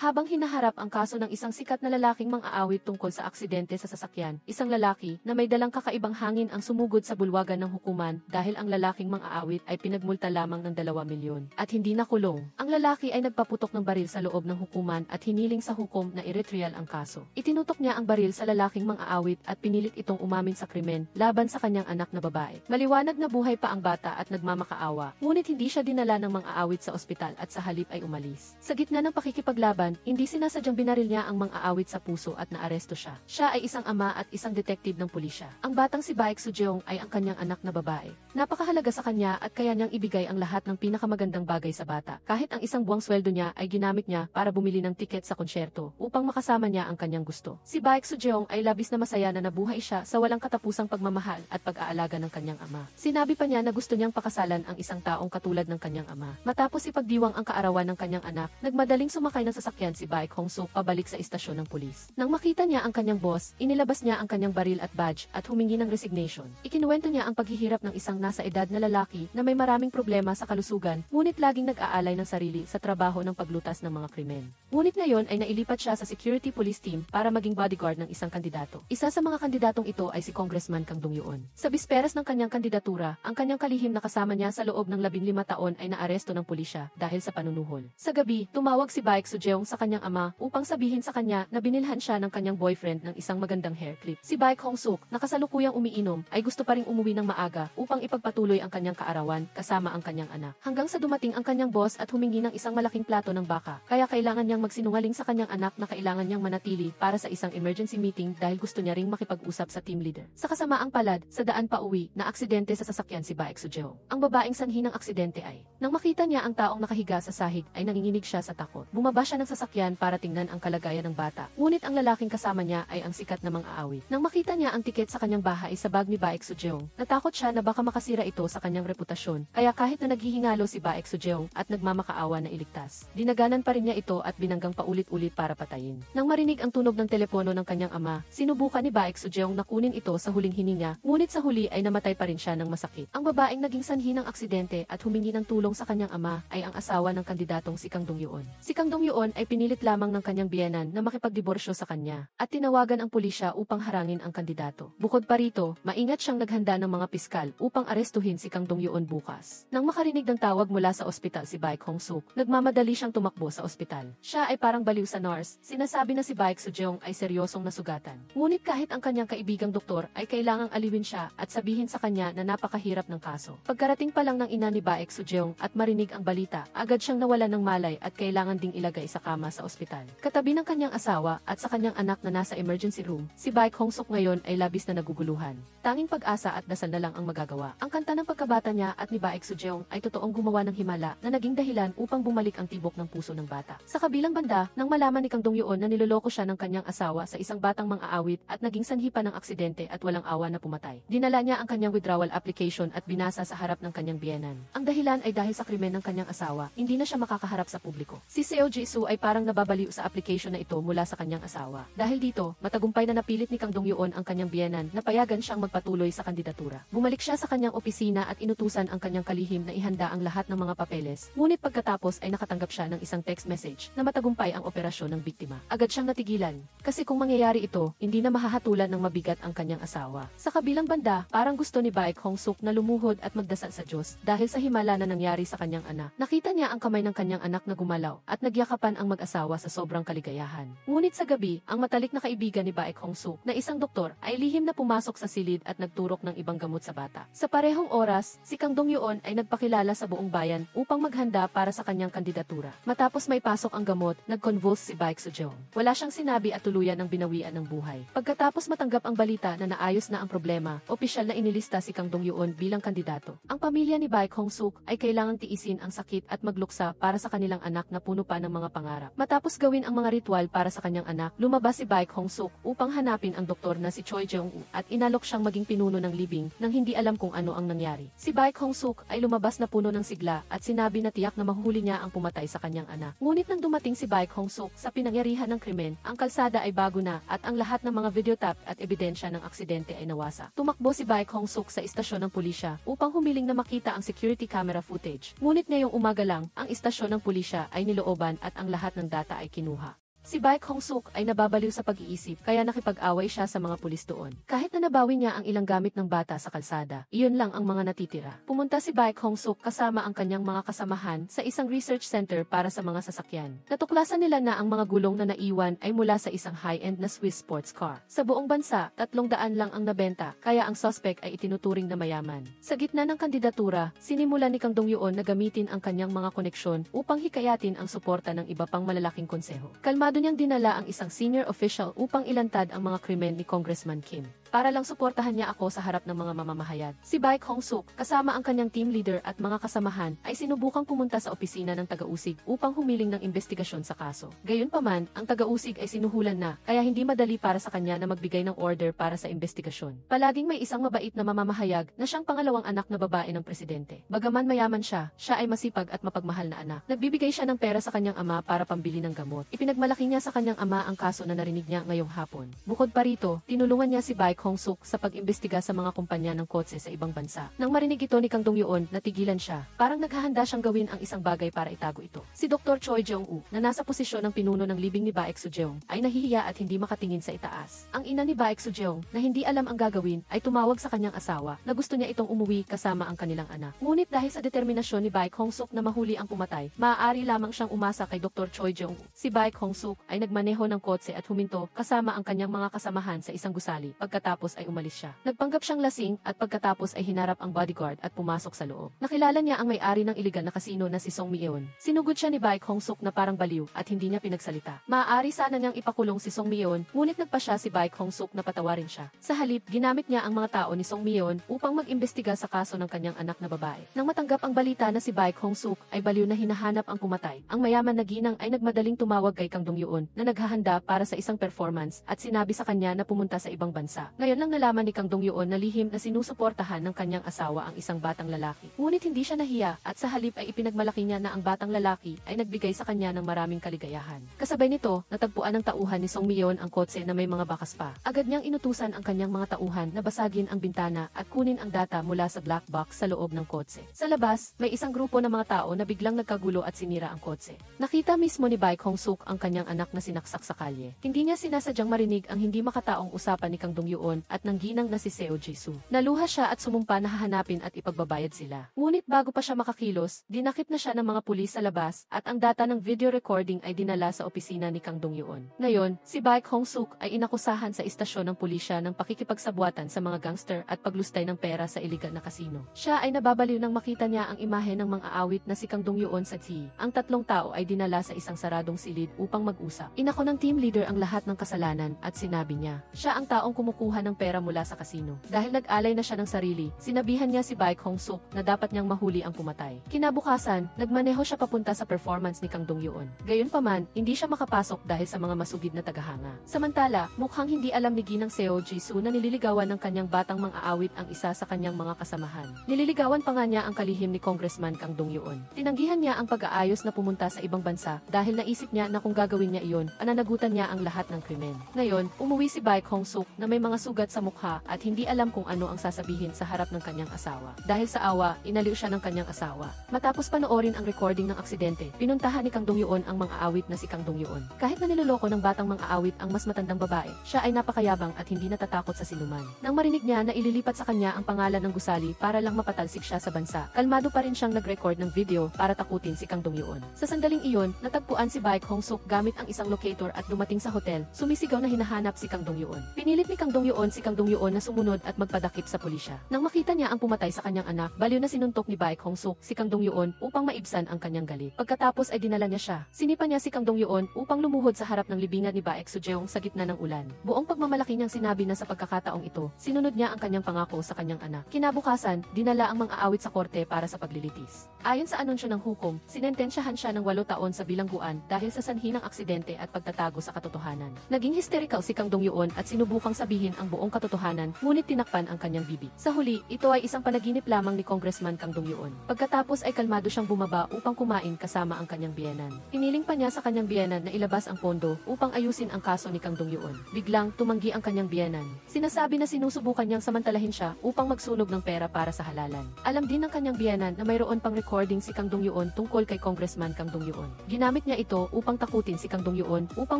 Habang hinaharap ang kaso ng isang sikat na lalaking mang-aawit tungkol sa aksidente sa sasakyan, isang lalaki na may dalang kakaibang hangin ang sumugod sa bulwagan ng hukuman dahil ang lalaking mang-aawit ay pinagmulta lamang ng 2 milyon at hindi nakulong. Ang lalaki ay nagpaputok ng baril sa loob ng hukuman at hiniling sa hukom na i-retrial ang kaso. Itinutok niya ang baril sa lalaking mang-aawit at pinilit itong umamin sa krimen laban sa kanyang anak na babae. Maliwanag na buhay pa ang bata at nagmamakaawa, ngunit hindi siya dinala ng mang-aawit sa ospital at sa halip ay umalis. Sa gitna ng pakikipaglaban, hindi sinasadyang binaril niya ang mang-aawit sa puso at naaresto siya. Siya ay isang ama at isang detective ng pulisya. Ang batang si Baek Soo-jeong ay ang kanyang anak na babae. Napakahalaga sa kanya at kaya niyang ibigay ang lahat ng pinakamagandang bagay sa bata. Kahit ang isang buwang sweldo niya ay ginamit niya para bumili ng tiket sa konsyerto upang makasama niya ang kanyang gusto. Si Baek Soo-jeong ay labis na masaya na nabuhay siya sa walang katapusang pagmamahal at pag-aalaga ng kanyang ama. Sinabi pa niya na gusto niyang pakasalan ang isang taong katulad ng kanyang ama. Matapos ipagdiwang ang kaarawan ng kanyang anak, nagmadaling sumakay ng sasakyan si Baek Hong-suk pabalik sa istasyon ng pulis. Nang makita niya ang kanyang boss, inilabas niya ang kanyang baril at badge at humingi ng resignation. Ikinuwento niya ang paghihirap ng isang nasa edad na lalaki na may maraming problema sa kalusugan, ngunit laging nag-aalay ng sarili sa trabaho ng paglutas ng mga krimen. Ngunit ngayon ay nailipat siya sa security police team para maging bodyguard ng isang kandidato. Isa sa mga kandidatong ito ay si Congressman Kang Dong-yoon. Sa bisperas ng kanyang kandidatura, ang kanyang kalihim na kasama niya sa loob ng 15 taon ay naaresto ng pulisya dahil sa panunuhol. Sa gabi, tumawag si Baek Soo-jeong sa kanyang ama upang sabihin sa kanya na binilhan siya ng kanyang boyfriend ng isang magandang hair clip. Si Baek Hong-suk, na kasalukuyang umiinom, ay gusto pa ring umuwi ng maaga upang ipagpatuloy ang kanyang kaarawan kasama ang kanyang anak. Hanggang sa dumating ang kanyang boss at humingi ng isang malaking plato ng baka. Kaya kailangan niyang magsinungaling sa kanyang anak na kailangan niyang manatili para sa isang emergency meeting dahil gusto niya ring makipag-usap sa team leader. Sa kasamaang palad, sa daan pa uwi, na aksidente sa sasakyan si Baek Soo-jeong. Ang babaeng sanhi ng aksidente ay, nang makita niya ang taong nakahiga sa sahig ay nanginginig siya sa takot. Bumaba siya ng sasakyan para tingnan ang kalagayan ng bata. Ngunit ang lalaking kasama niya ay ang sikat na mang-aawit. Nang makita niya ang tiket sa kanyang bahay sa bag ni Baek Soo-jeong, natakot siya na baka makasira ito sa kanyang reputasyon. Kaya kahit na naghihingalo si Baek Soo-jeong at nagmamakaawa na iligtas, dinaganan pa rin niya ito at binanggang paulit-ulit para patayin. Nang marinig ang tunog ng telepono ng kanyang ama, sinubukan ni Baek Soo-jeong na kunin ito sa huling hininga, ngunit sa huli ay namatay pa rin siya ng masakit. Ang babaeng naging sanhi ng aksidente at humingi ng tulong sa kanyang ama ay ang asawa ng kandidatong si Kang Dong-yoon. Si Kang Dong-yoon ay pinilit lamang ng kanyang biyenan na makipagdiborsyo sa kanya at tinawagan ang pulisya upang harangin ang kandidato. Bukod pa rito, maingat siyang naghanda ng mga piskal upang arestuhin si Kang Dong-yoon bukas. Nang makarinig ng tawag mula sa ospital si Baek Hong-suk, nagmamadali siyang tumakbo sa ospital. Siya ay parang baliw sa nurse, sinasabi na si Baek Soo-jeong ay seryosong nasugatan. Ngunit kahit ang kanyang kaibigang doktor ay kailangang aliwin siya at sabihin sa kanya na napakahirap ng kaso. Pagkarating pa lang ng ina ni Baek Soo-jeong at marinig ang balita, agad siyang nawalan ng malay at kailangan ding ilagay sa kama sa ospital. Katabi ng kanyang asawa at sa kanyang anak na nasa emergency room, si Baek Hong-suk ngayon ay labis na naguguluhan. Tanging pag-asa at dasal na lang ang magagawa. Ang kanta ng pagkabata niya at ni Baek Soo-jeong ay totoong gumawa ng himala na naging dahilan upang bumalik ang tibok ng puso ng bata. Sa kabilang banda, nang malaman ni Kang Dong-yoon na niloloko siya ng kanyang asawa sa isang batang mang-aawit at naging sanhi pa ng aksidente at walang awa na pumatay, dinala niya ang kanyang withdrawal application at binasa sa harap ng kanyang biyenan. Ang dahilan ay dahil sa krimen ng kanyang asawa, hindi na siya makakaharap sa publiko. Si Seo Ji-soo ay parang nababaliw sa application na ito mula sa kanyang asawa. Dahil dito, matagumpay na napilit ni Kang Dong-yoon ang kanyang biyenan na payagan siyang magpatuloy sa kandidatura. Bumalik siya sa kanyang opisina at inutusan ang kanyang kalihim na ihanda ang lahat ng mga papeles. Ngunit pagkatapos ay nakatanggap siya ng isang text message na matagumpay ang operasyon ng biktima. Agad siyang natigilan. Kasi kung mangyayari ito, hindi na mahahatulan ng mabigat ang kanyang asawa. Sa kabilang banda, parang gusto ni Baek Hong-suk na lumuhod at magdasal sa Diyos dahil sa himala na nangyari sa kanyang anak. Nakita niya ang kamay ng kanyang anak na gumalaw at nagyakapan ang mag-asawa sa sobrang kaligayahan. Ngunit sa gabi, ang matalik na kaibigan ni Baek Hong-suk na isang doktor ay lihim na pumasok sa silid at nagturok ng ibang gamot sa bata. Sa parehong oras, si Kang Dong-yoon ay nagpakilala sa buong bayan upang maghanda para sa kanyang kandidatura. Matapos may pasok ang gamot, nag-convulse si Baek Soo-jeong. Wala siyang sinabi at tuluyan ng binawian ng buhay. Pagkatapos matanggap ang balita na naayos na ang problema, opisyal na inilista si Kang Dong-yoon bilang kandidato. Ang pamilya ni Baek Hong-suk ay kailangang tiisin ang sakit at magluksa para sa kanilang anak na puno pa ng mga pangarap. Matapos gawin ang mga ritual para sa kanyang anak, lumabas si Baek Hong-suk upang hanapin ang doktor na si Choi Jeong-woo at inalok siyang maging pinuno ng libing nang hindi alam kung ano ang nangyari. Si Baek Hong-suk ay lumabas na puno ng sigla at sinabi na tiyak na mahuhuli niya ang pumatay sa kanyang anak. Ngunit nang dumating si Baek Hong-suk sa pinangyarihan ng krimen, ang kalsada ay bago na at ang lahat ng mga videotap at ebidensya ng aksidente ay nawasa. Tumakbo si Baek Hong-suk sa istasyon ng pulisya upang humiling na makita ang security camera footage. Ngunit ngayong umaga lang, ang istasyon ng pulisya ay nilooban at ang lahat lahat ng data ay kinuha. Si Baek Hong-suk ay nababaliw sa pag-iisip kaya nakipag-away siya sa mga pulis doon. Kahit na nabawi niya ang ilang gamit ng bata sa kalsada, iyon lang ang mga natitira. Pumunta si Baek Hong-suk kasama ang kanyang mga kasamahan sa isang research center para sa mga sasakyan. Natuklasan nila na ang mga gulong na naiwan ay mula sa isang high-end na Swiss sports car. Sa buong bansa, 300 lang ang nabenta, kaya ang suspect ay itinuturing na mayaman. Sa gitna ng kandidatura, sinimulan ni Kang Dong-yeon na gamitin ang kanyang mga koneksyon upang hikayatin ang suporta ng iba pang malalaking konseho. Kalmado niyang dinala ang isang senior official upang ilantad ang mga krimen ni Congressman Kim. Para lang suportahan niya ako sa harap ng mga mamamahayag. Si Baek Hong-suk, kasama ang kanyang team leader at mga kasamahan, ay sinubukang pumunta sa opisina ng taga-usig upang humiling ng investigasyon sa kaso. Gayunpaman, ang taga-usig ay sinuhulan na, kaya hindi madali para sa kanya na magbigay ng order para sa investigasyon. Palaging may isang mabait na mamamahayag na siyang pangalawang anak na babae ng presidente. Bagaman mayaman siya, siya ay masipag at mapagmahal na anak. Nagbibigay siya ng pera sa kanyang ama para pambili ng gamot. Ipinagmalaki niya sa kanyang ama ang kaso na narinig niya ngayong hapon. Bukod pa rito, tinulungan niya si Baek Hong-suk sa pag-imbestiga sa mga kumpanya ng kotse sa ibang bansa. Nang marinig ito ni Kang Dong-yeon, natigilan siya. Parang naghahanda siyang gawin ang isang bagay para itago ito. Si Dr. Choi Jong-woo, na nasa posisyon ng pinuno ng libing ni Baek Soo-jeong, ay nahihiya at hindi makatingin sa itaas. Ang ina ni Baek Soo-jeong, na hindi alam ang gagawin, ay tumawag sa kanyang asawa na gusto niya itong umuwi kasama ang kanilang anak. Ngunit dahil sa determinasyon ni Baek Hong-suk na mahuli ang pumatay, maaari lamang siyang umasa kay Dr. Choi Jong-woo. Si Baek Hong-suk ay nagmaneho ng kotse at huminto kasama ang kanyang mga kasamahan sa isang gusali. Pagkatapos ay umalis siya. Nagpanggap siyang lasing at pagkatapos ay hinarap ang bodyguard at pumasok sa loob. Nakilala niya ang may-ari ng iligal na kasino na si Song Mi-eun. Sinugod siya ni Baek Hong-suk na parang baliw at hindi niya pinagsalita. Maaari sana niyang ipakulong si Song Mi-eun, ngunit nagpa siya si Baek Hong-suk na patawarin siya. Sa halip, ginamit niya ang mga tao ni Song Mi-eun upang mag-imbestiga sa kaso ng kanyang anak na babae. Nang matanggap ang balita na si Baek Hong-suk ay baliw na hinahanap ang pumatay, ang mayaman na ginang ay nagmadaling tumawag kay Kang Dong-yeon na naghahanda para sa isang performance at sinabi sa kanya na pumunta sa ibang bansa. Ngayon lang nalaman ni Kang Dong-yeon na lihim na sinusuportahan ng kanyang asawa ang isang batang lalaki. Ngunit hindi siya nahiya at sa halip ay ipinagmalaki niya na ang batang lalaki ay nagbigay sa kanya ng maraming kaligayahan. Kasabay nito, natagpuan ng tauhan ni Song Mi-eun ang kotse na may mga bakas pa. Agad niyang inutusan ang kanyang mga tauhan na basagin ang bintana at kunin ang data mula sa black box sa loob ng kotse. Sa labas, may isang grupo ng mga tao na biglang nagkagulo at sinira ang kotse. Nakita mismo ni Baek Hong-suk ang kanyang anak na sinaksak sa kalye. Hindi niya sinasadyang marinig ang hindi makataong usapan ni Kang Dong-yeon at ng ginang na si Seo Ji-soo. Naluha siya at sumumpa na hahanapin at ipagbabayad sila. Ngunit bago pa siya makakilos, dinakip na siya ng mga pulis sa labas at ang data ng video recording ay dinala sa opisina ni Kang Dong-yeon. Ngayon, si Baek Hong-suk ay inakusahan sa istasyon ng pulisya ng pakikipagsabwatan sa mga gangster at paglustay ng pera sa iligal na kasino. Siya ay nababaliw nang makita niya ang imahe ng mga awit na si Kang Dong-yeon sa T. Ang tatlong tao ay dinala sa isang saradong silid upang mag-usap. Inako ng team leader ang lahat ng kasalanan at sinabi niya, siya ang taong kumukuha ng pera mula sa kasino. Dahil nag-alay na siya ng sarili, sinabihan niya si Baek Hong-suk na dapat niyang mahuli ang pumatay. Kinabukasan, nagmaneho siya papunta sa performance ni Kang Dong-yeon. Gayunpaman, hindi siya makapasok dahil sa mga masugid na tagahanga. Samantala, mukhang hindi alam ni Ginang Seo Ji-soo na nililigawan ng kanyang batang mang-aawit ang isa sa kanyang mga kasamahan. Nililigawan pa nga niya ang kalihim ni Congressman Kang Dong-yeon. Tinanggihan niya ang pag-aayos na pumunta sa ibang bansa dahil naisip niya na kung gagawin niya iyon, ananagutan niya ang lahat ng krimen. Ngayon, umuwi si Baek Hong-suk na may mga sugat sa mukha at hindi alam kung ano ang sasabihin sa harap ng kanyang asawa. Dahil sa awa, inaliw siya ng kanyang asawa. Matapos panoorin ang recording ng aksidente, pinuntahan ni Kang Dong-yeon ang mang-aawit na si Kang Dong-yeon. Kahit na niloloko ng batang mang-aawit ang mas matandang babae, siya ay napakayabang at hindi natatakot sa sinuman. Nang marinig niya na ililipat sa kanya ang pangalan ng gusali para lang mapatalsik siya sa bansa, kalmado pa rin siyang nag-record ng video para takutin si Kang Dong-yeon. Sa sandaling iyon, natagpuan si Baek Hong-suk gamit ang isang locator at dumating sa hotel, sumisigaw na hinahanap si Kang Dong-yeon. Pinilit ni Kang Dong-yeon si Kang Dong-yeon na sumunod at magpadakip sa pulisya. Nang makita niya ang pumatay sa kanyang anak, baliw na sinuntok ni Baek Hong-suk si Kang Dong-yeon upang maibsan ang kanyang galit. Pagkatapos ay dinala niya siya. Sinipa niya si Kang Dong-yeon upang lumuhod sa harap ng libingan ni Baek Soo-jeong sa gitna ng ulan. Buong pagmamalaki niyang sinabi na sa pagkakataong ito, sinunod niya ang kanyang pangako sa kanyang anak. Kinabukasan, dinala ang mang-aawit sa korte para sa paglilitis. Ayon sa anunsyo ng hukom, sinentensyahan siya ng 8 taon sa bilangguan dahil sa sanhi ng aksidente aksidente at pagtatago sa katotohanan. Naging hysterical si Kang Dong-yeon at sinubukang sabihin ang buong katotohanan, ngunit tinakpan ang kanyang bibig. Sa huli, ito ay isang panaginip lamang ni Congressman Kang Dong-yeon. Pagkatapos ay kalmado siyang bumaba upang kumain kasama ang kanyang biyenan. Hiniling pa niya sa kanyang biyenan na ilabas ang pondo upang ayusin ang kaso ni Kang Dong-yeon. Biglang tumanggi ang kanyang biyenan. Sinasabi na sinusubukan niyang samantalahin siya upang magsunog ng pera para sa halalan. Alam din ng kanyang biyenan na mayroon pang recording si Kang Dong-yeon tungkol kay Congressman Kang Dong-yeon. Ginamit niya ito upang takutin si Kang Dong-yeon upang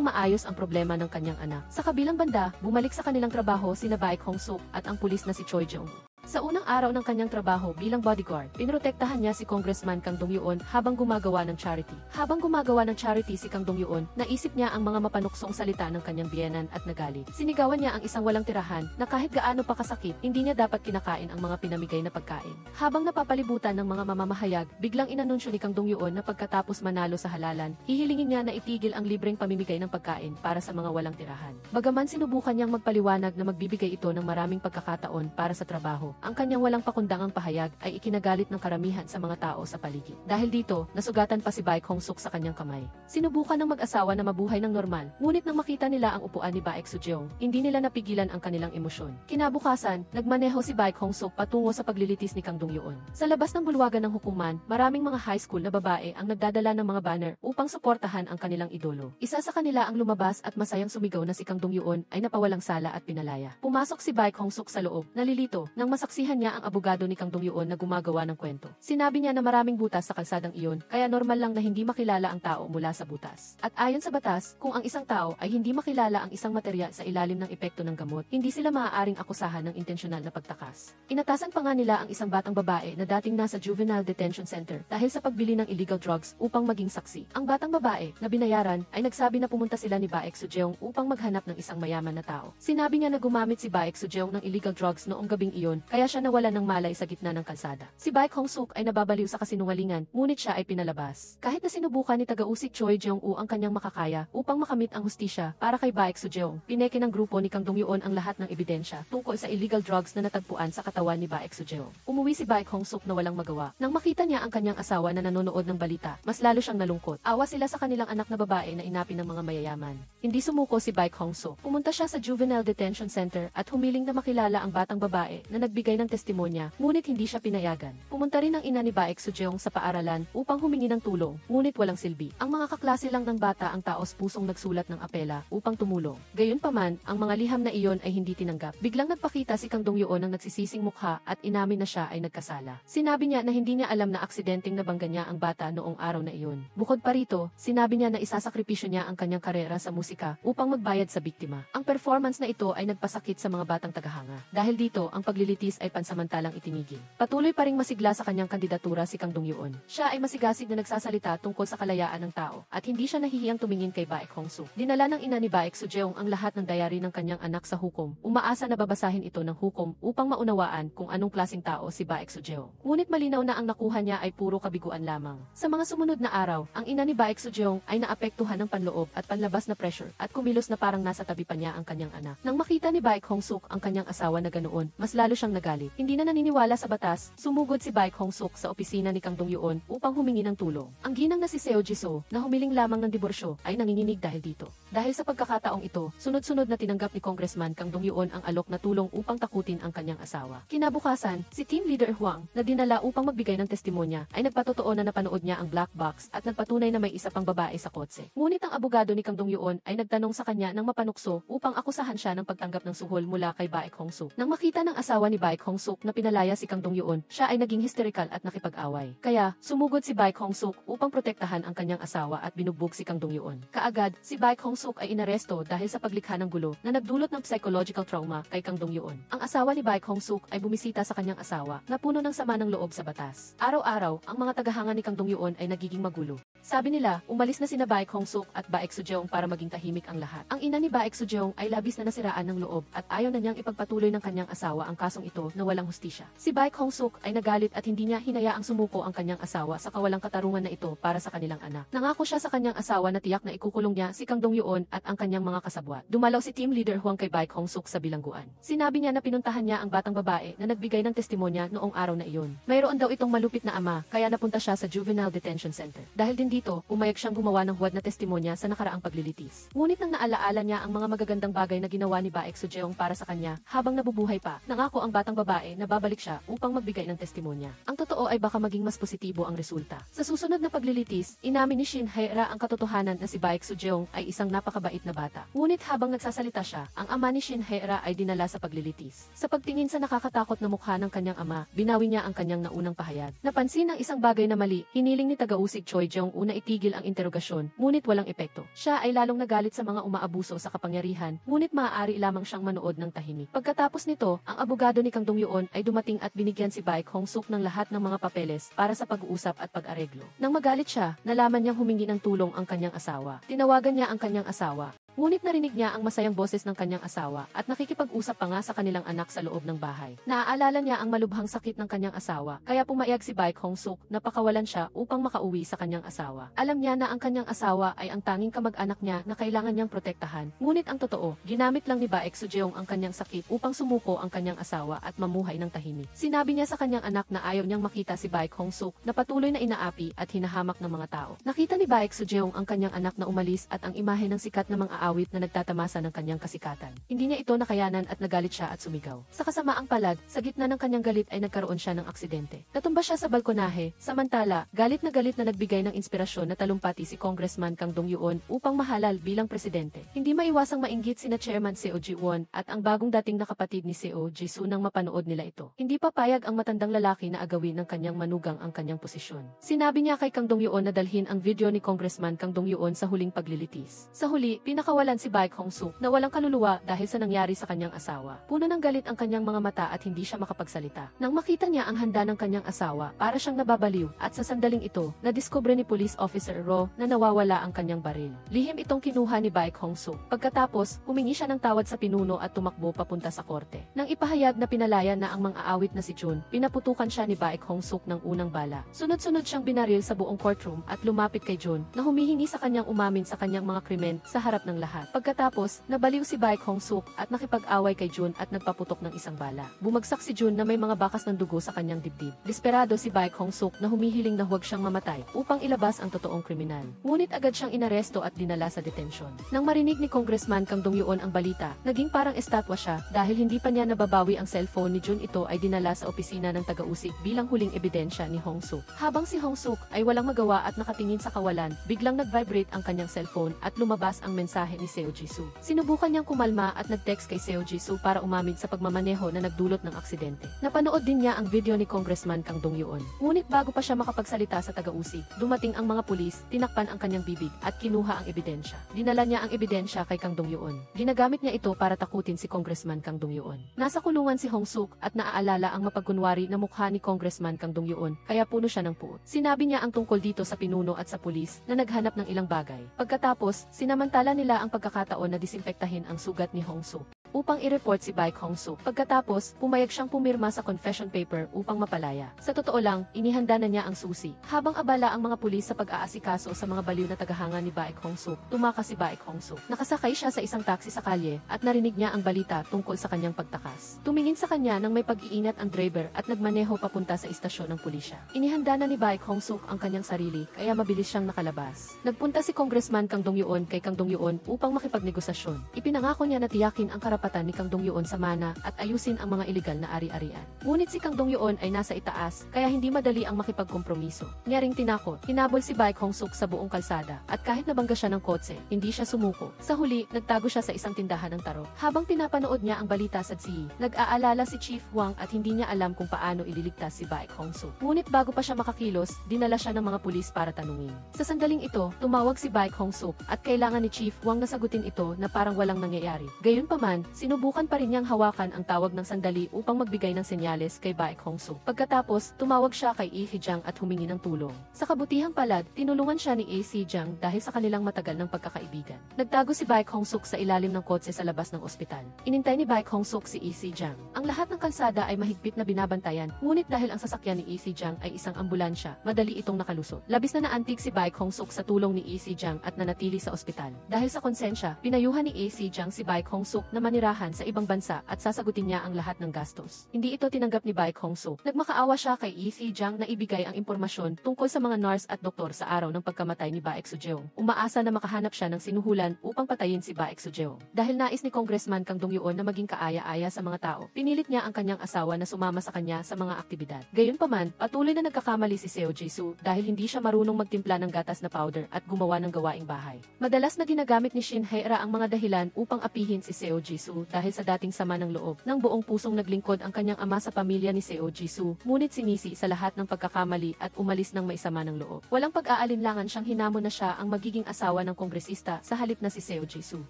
maayos ang problema ng kanyang anak. Sa kabilang banda, bumalik sa kanilang trabaho sina Baek Hong-suk at ang pulis na si Choi Jung. Sa unang araw ng kanyang trabaho bilang bodyguard, pinrotektahan niya si Congressman Kang Dong-yeon habang gumagawa ng charity. Habang gumagawa ng charity si Kang Dong-yeon, naisip niya ang mga mapanuksong salita ng kanyang biyenan at nagalit. Sinigawan niya ang isang walang tirahan na kahit gaano pa kasakit, hindi niya dapat kinakain ang mga pinamigay na pagkain. Habang napapalibutan ng mga mamamahayag, biglang inanunsyo ni Kang Dong-yeon na pagkatapos manalo sa halalan, hihilingin niya na itigil ang libreng pamimigay ng pagkain para sa mga walang tirahan. Bagaman sinubukan niyang magpaliwanag na magbibigay ito ng maraming pagkakataon para sa trabaho, ang kanyang walang pakundangang pahayag ay ikinagalit ng karamihan sa mga tao sa paligid. Dahil dito, nasugatan pa si Baek Hong-suk sa kanyang kamay. Sinubukan ng mag-asawa na mabuhay ng normal, ngunit nang makita nila ang upuan ni Baek Soo-jeong, hindi nila napigilan ang kanilang emosyon. Kinabukasan, nagmaneho si Baek Hong-suk patungo sa paglilitis ni Kang Dong-yeon. Sa labas ng bulwagan ng hukuman, maraming mga high school na babae ang nagdadala ng mga banner upang suportahan ang kanilang idolo. Isa sa kanila ang lumabas at masayang sumigaw na si Kang Dong-yeon ay napawalang sala at pinalaya. Pumasok si Baek Hong-suk sa loob, nalilito, nang masaksihan niya ang abogado ni Kang Dong-yeon na gumagawa ng kwento. Sinabi niya na maraming butas sa kalsadang iyon, kaya normal lang na hindi makilala ang tao mula sa butas. At ayon sa batas, kung ang isang tao ay hindi makilala ang isang materya sa ilalim ng epekto ng gamot, hindi sila maaaring akusahan ng intensyonal na pagtakas. Inatasan pa nga nila ang isang batang babae na dating nasa Juvenile Detention Center dahil sa pagbili ng illegal drugs upang maging saksi. Ang batang babae na binayaran ay nagsabi na pumunta sila ni Baek Soo-jeong upang maghanap ng isang mayaman na tao. Sinabi niya na gumamit si Baek Soo-jeong ng illegal drugs noong gabing iyon, kaya siya nawala ng malay sa gitna ng kalsada. Si Baek Hong-suk ay nababaliw sa kasinungalingan, ngunit siya ay pinalabas. Kahit na sinubukan ni taga-usik Choi Jong-woo ang kanyang makakaya upang makamit ang hustisya para kay Baek Soo-jeong, pineke ng grupo ni Kang Dong-yeon ang lahat ng ebidensya tungkol sa illegal drugs na natagpuan sa katawan ni Baek Soo-jeong. Umuwi si Baek Hong-suk na walang magawa. Nang makita niya ang kanyang asawa na nanonood ng balita, mas lalo siyang nalungkot. Awa sila sa kanilang anak na babae na inapin ng mga mayayaman. Hindi sumuko si Baek Hong-suk. Pumunta siya sa Juvenile Detention Center at humiling na makilala ang batang babae na nagbigay ng testimonya, ngunit hindi siya pinayagan. Pumunta rin ang ina ni Baek Soo-jeong sa paaralan upang humingi ng tulong, ngunit walang silbi. Ang mga kaklase lang ng bata ang taos pusong nagsulat ng apela upang tumulong. Gayunpaman, ang mga liham na iyon ay hindi tinanggap. Biglang nagpakita si Kang Dong-yeon ng nagsisising mukha at inamin na siya ay nagkasala. Sinabi niya na hindi niya alam na aksidenteng nabangga niya ang bata noong araw na iyon. Bukod pa rito, sinabi niya na isasakripisyo niya ang kanyang karera sa musika upang magbayad sa biktima. Ang performance na ito ay nagpasakit sa mga batang tagahanga. Dahil dito, ang paglilitis ay pansamantalang itinigil. Patuloy pa ring masigla sa kanyang kandidatura si Kang Dong-yeon. Siya ay masigasig na nagsasalita tungkol sa kalayaan ng tao at hindi siya nahihiyang tumingin kay Baek Hong-suk. Dinala ng ina ni Baek Soo-jeong ang lahat ng diary ng kanyang anak sa hukom. Umaasa na babasahin ito ng hukom upang maunawaan kung anong klaseng tao si Baek Soo-jeong. Ngunit malinaw na ang nakuha niya ay puro kabiguan lamang. Sa mga sumunod na araw, ang ina ni Baek Soo-jeong ay naapektuhan ng panloob at panlabas na pressure at kumilos na parang nasa tabi pa niya ang kanyang anak. Nang makita ni Baek Hong-suk ang kanyang asawa na ganoon, mas lalo siyang nagalit. Hindi na naniniwala sa batas, sumugod si Baek Hong-suk sa opisina ni Kang Dong-yeon upang humingi ng tulong. Ang ginang na si Seo Ji-soo, na humiling lamang ng diborsyo, ay nanginginig dahil dito. Dahil sa pagkakataong ito, sunod-sunod na tinanggap ni Congressman Kang Dong-yeon ang alok na tulong upang takutin ang kanyang asawa. Kinabukasan, si Team Leader Huang, na dinala upang magbigay ng testimonya, ay nagpatotoo na napanood niya ang black box at nagpatunay na may isa pang babae sa kotse. Ngunit ang abogado ni Kang Dong-yeon ay nagtanong sa kanya ng mapanukso upang akusahan siya ng pagtanggap ng suhol mula kay Baek Hong-suk. Nang makita ng asawa ni Baek Hong-suk na pinalaya si Kang Dong-yeon, siya ay naging hysterical at nakipag-away. Kaya, sumugod si Baek Hong-suk upang protektahan ang kanyang asawa at binugbog si Kang Dong-yeon. Kaagad, si Baek Hong-suk ay inaresto dahil sa paglikha ng gulo na nagdulot ng psychological trauma kay Kang Dong-yeon. Ang asawa ni Baek Hong-suk ay bumisita sa kanyang asawa na puno ng sama ng loob sa batas. Araw-araw, ang mga tagahanga ni Kang Dong-yeon ay nagiging magulo. Sabi nila, umalis na sina Baek Hong-suk at Baek Soo-jeong para maging tahimik ang lahat. Ang ina ni Baek Soo-jeong ay labis na nasiraan ng loob at ayaw na niyang ipagpatuloy ng kanyang asawa ang kasong ito ito na walang hustisya. Si Baek Hong-suk ay nagalit at hindi niya hinayaang sumuko ang kanyang asawa sa kawalang katarungan na ito para sa kanilang anak. Nangako siya sa kanyang asawa na tiyak na ikukulong niya si Kang Dong-yeon at ang kanyang mga kasabwat. Dumalaw si team leader Hwang kay Baek Hong-suk sa bilangguan. Sinabi niya na pinuntahan niya ang batang babae na nagbigay ng testimonya noong araw na iyon. Mayroon daw itong malupit na ama kaya napunta siya sa Juvenile Detention Center. Dahil din dito, umayag siyang gumawa ng huwad na testimonya sa nakaraang paglilitis. Ngunit nang naalaala niya ang mga magagandang bagay na ginawa ni Baek Soo-jeong para sa kanya habang nabubuhay pa, nangako ang batang babae na babalik siya upang magbigay ng testimonya. Ang totoo ay baka maging mas positibo ang resulta. Sa susunod na paglilitis, inamin ni Shin Hae-ra ang katotohanan na si Baek Soo-jeong ay isang napakabait na bata. Ngunit habang nagsasalita siya, ang ama ni Shin Hae-ra ay dinala sa paglilitis. Sa pagtingin sa nakakatakot na mukha ng kanyang ama, binawi niya ang kanyang naunang pahayag. Napansin ang isang bagay na mali, hiniling ni tagausig Choi Jeong una itigil ang interogasyon, ngunit walang epekto. Siya ay lalong nagalit sa mga umaabuso sa kapangyarihan, ngunit maaari lamang siyang manood ng tahimik. Pagkatapos nito, ang abogado ni Kang Dong-yeon ay dumating at binigyan si Baek Hong-suk ng lahat ng mga papeles para sa pag-uusap at pag-areglo. Nang magalit siya, nalaman niyang humingi ng tulong ang kanyang asawa. Tinawagan niya ang kanyang asawa. Ngunit narinig niya ang masayang boses ng kanyang asawa at nakikipag-usap pa nga sa kanilang anak sa loob ng bahay. Naaalala niya ang malubhang sakit ng kanyang asawa, kaya pumayag si Baek Hong-suk na pakawalan siya upang makauwi sa kanyang asawa. Alam niya na ang kanyang asawa ay ang tanging kamag-anak niya na kailangan niyang protektahan. Ngunit ang totoo, ginamit lang ni Baek Soo-jeong ang kanyang sakit upang sumuko ang kanyang asawa at mamuhay ng tahimik. Sinabi niya sa kanyang anak na ayaw niyang makita si Baek Hong-suk na patuloy na inaapi at hinahamak ng mga tao. Nakita ni Baek Soo-jeong ang kanyang anak na umalis at ang imahe ng sikat na mga awit na nagtatamasa ng kanyang kasikatan. Hindi niya ito nakayanan at nagalit siya at sumigaw. Sa kasamaang palad, sa gitna ng kanyang galit ay nagkaroon siya ng aksidente. Natumba siya sa balkonahe, samantala, galit na nagbigay ng inspirasyon na talumpati si Congressman Kang Dong-yeon upang mahalal bilang presidente. Hindi maiwasang mainggit sina Chairman Seo Ji-won at ang bagong dating na kapatid ni Seo Ji-soo nang mapanood nila ito. Hindi papayag ang matandang lalaki na agawin ng kanyang manugang ang kanyang posisyon. Sinabi niya kay Kang Dong-yeon na dalhin ang video ni Congressman Kang Dong-yeon sa huling paglilitis. Sa huli, pinakawalan si Baek Hong-suk na walang kaluluwa dahil sa nangyari sa kanyang asawa. Puno ng galit ang kanyang mga mata at hindi siya makapagsalita. Nang makita niya ang handa ng kanyang asawa, para siyang nababaliw at sa sandaling ito, nadiskubre ni Police Officer Ro na nawawala ang kanyang baril. Lihim itong kinuha ni Baek Hong-suk. Pagkatapos, humingi siya ng tawad sa pinuno at tumakbo papunta sa korte. Nang ipahayag na pinalaya na ang mang-aawit na si Jun, pinaputukan siya ni Baek Hong-suk ng unang bala. Sunod-sunod siyang binaril sa buong courtroom at lumapit kay Jun na humihingi sa kanyang umamin sa kanyang mga krimen sa harap ng lahat. Pagkatapos, nabaliw si Baek Hong-suk at nakipag-away kay Jun at nagpaputok ng isang bala. Bumagsak si Jun na may mga bakas ng dugo sa kanyang dibdib. Desperado si Baek Hong-suk na humihiling na huwag siyang mamatay upang ilabas ang totoong kriminal. Ngunit agad siyang inaresto at dinala sa detention. Nang marinig ni Congressman Kang Dong-yeon ang balita, naging parang estatwa siya dahil hindi pa niya nababawi ang cellphone ni Jun. Ito ay dinala sa opisina ng taga-usig bilang huling ebidensya ni Hong-suk. Habang si Hong-suk ay walang magawa at nakatingin sa kawalan, biglang nag-vibrate ang kanyang cellphone at lumabas ang mensahe ni Seo Ji-soo. Sinubukan niyang kumalma at nag-text kay Seo Ji-soo para umamin sa pagmamaneho na nagdulot ng aksidente. Napanood din niya ang video ni Congressman Kang Dong-yeon. Ngunit bago pa siya makapagsalita sa taga-usig, dumating ang mga pulis, tinakpan ang kanyang bibig at kinuha ang ebidensya. Dinala niya ang ebidensya kay Kang Dong-yeon. Ginagamit niya ito para takutin si Congressman Kang Dong-yeon. Nasa kulungan si Hong-suk at naaalala ang mapagkunwari na mukha ni Congressman Kang Dong-yeon, kaya puno siya ng puot. Sinabi niya ang tungkol dito sa pinuno at sa pulis na naghanap ng ilang bagay. Pagkatapos, sinamantala nila ang pagkakataon na disinfektahin ang sugat ni Hong-suk upang i-report si Baek Hong-suk. Pagkatapos, pumayag siyang pumirma sa confession paper upang mapalaya. Sa totoo lang, inihanda na niya ang susi. Habang abala ang mga pulis sa pag-aasikaso sa mga baliw na tagahanga ni Baek Hong-suk, tumakas si Baek Hong-suk. Nakasakay siya sa isang taxi sa kalye at narinig niya ang balita tungkol sa kanyang pagtakas. Tumingin sa kanya nang may pag-iingat ang driver at nagmaneho papunta sa istasyon ng pulisya. Inihanda na ni Baek Hong-suk ang kanyang sarili kaya mabilis siyang nakalabas. Nagpunta si Congressman Kang Dong-yeon kay Kang Dong-yeon upang makipagnegosasyon. Ipinangako niya na tiyakin ang karapatan ni Kang Dong-yeon sa mana at ayusin ang mga ilegal na ari-arian. Ngunit si Kang Dong-yeon ay nasa itaas kaya hindi madali ang makipagkompromiso. Nyaring tinakot, hinabol si Baek Hong-suk sa buong kalsada at kahit nabangga siya ng kotse, hindi siya sumuko. Sa huli, nagtago siya sa isang tindahan ng taro. Habang pinapanood niya ang balita sa TSI, nag-aalala si Chief Hwang at hindi niya alam kung paano ililigtas si Baek Hong-suk. Ngunit bago pa siya makakilos, dinala siya ng mga pulis para tanungin. Sa sandaling ito, tumawag si Baek Hong-suk at kailangan ni Chief Hwang na sagutin ito na parang walang nangyayari. Gayunpaman, sinubukan pa rin niyang hawakan ang tawag ng sandali upang magbigay ng senyales kay Baek Hong-suk. Pagkatapos, tumawag siya kay Lee Si-jang at humingi ng tulong. Sa kabutihang palad, tinulungan siya ni Lee Si-jang dahil sa kanilang matagal ng pagkakaibigan. Nagtago si Baek Hong-suk sa ilalim ng kotse sa labas ng ospital. Inintay ni Baek Hong-suk si Lee Si-jang. Ang Ang lahat ng kalsada ay mahigpit na binabantayan, ngunit dahil ang sasakyan ni Isi Jiang ay isang ambulansya, madali itong nakalusot. Labis na naantig si Baek Hong-suk sa tulong ni Isi Jiang at nanatili sa ospital. Dahil sa konsensya, pinayuhan ni Isi Jiang si Baek Hong-suk na manirahan sa ibang bansa at sasagutin niya ang lahat ng gastos. Hindi ito tinanggap ni Baek Hong-suk. Nagmakaawa siya kay Isi Jiang na ibigay ang impormasyon tungkol sa mga nurse at doktor sa araw ng pagkamatay ni Baek Sujeong. Umaasa na makahanap siya ng sinuhulan upang patayin si Baek Sujeong. Dahil nais ni Congressman Kang Dong-yoon na maging kaaya-aya sa mga tao, pinilit niya ang kanyang asawa na sumama sa kanya sa mga aktibidad. Gayunpaman, patuloy na nagkakamali si Seo Ji-soo dahil hindi siya marunong magtimpla ng gatas na powder at gumawa ng gawaing bahay. Madalas na ginagamit ni Shin Hae-ra ang mga dahilan upang apihin si Seo Ji-soo dahil sa dating sama ng loob. Nang buong pusong naglingkod ang kanyang ama sa pamilya ni Seo Ji-soo, ngunit sinisi sa lahat ng pagkakamali at umalis ng may sama ng loob. Walang pag-aalinlangan siyang hinamon na siya ang magiging asawa ng kongresista sa halip na si Seo Ji-soo.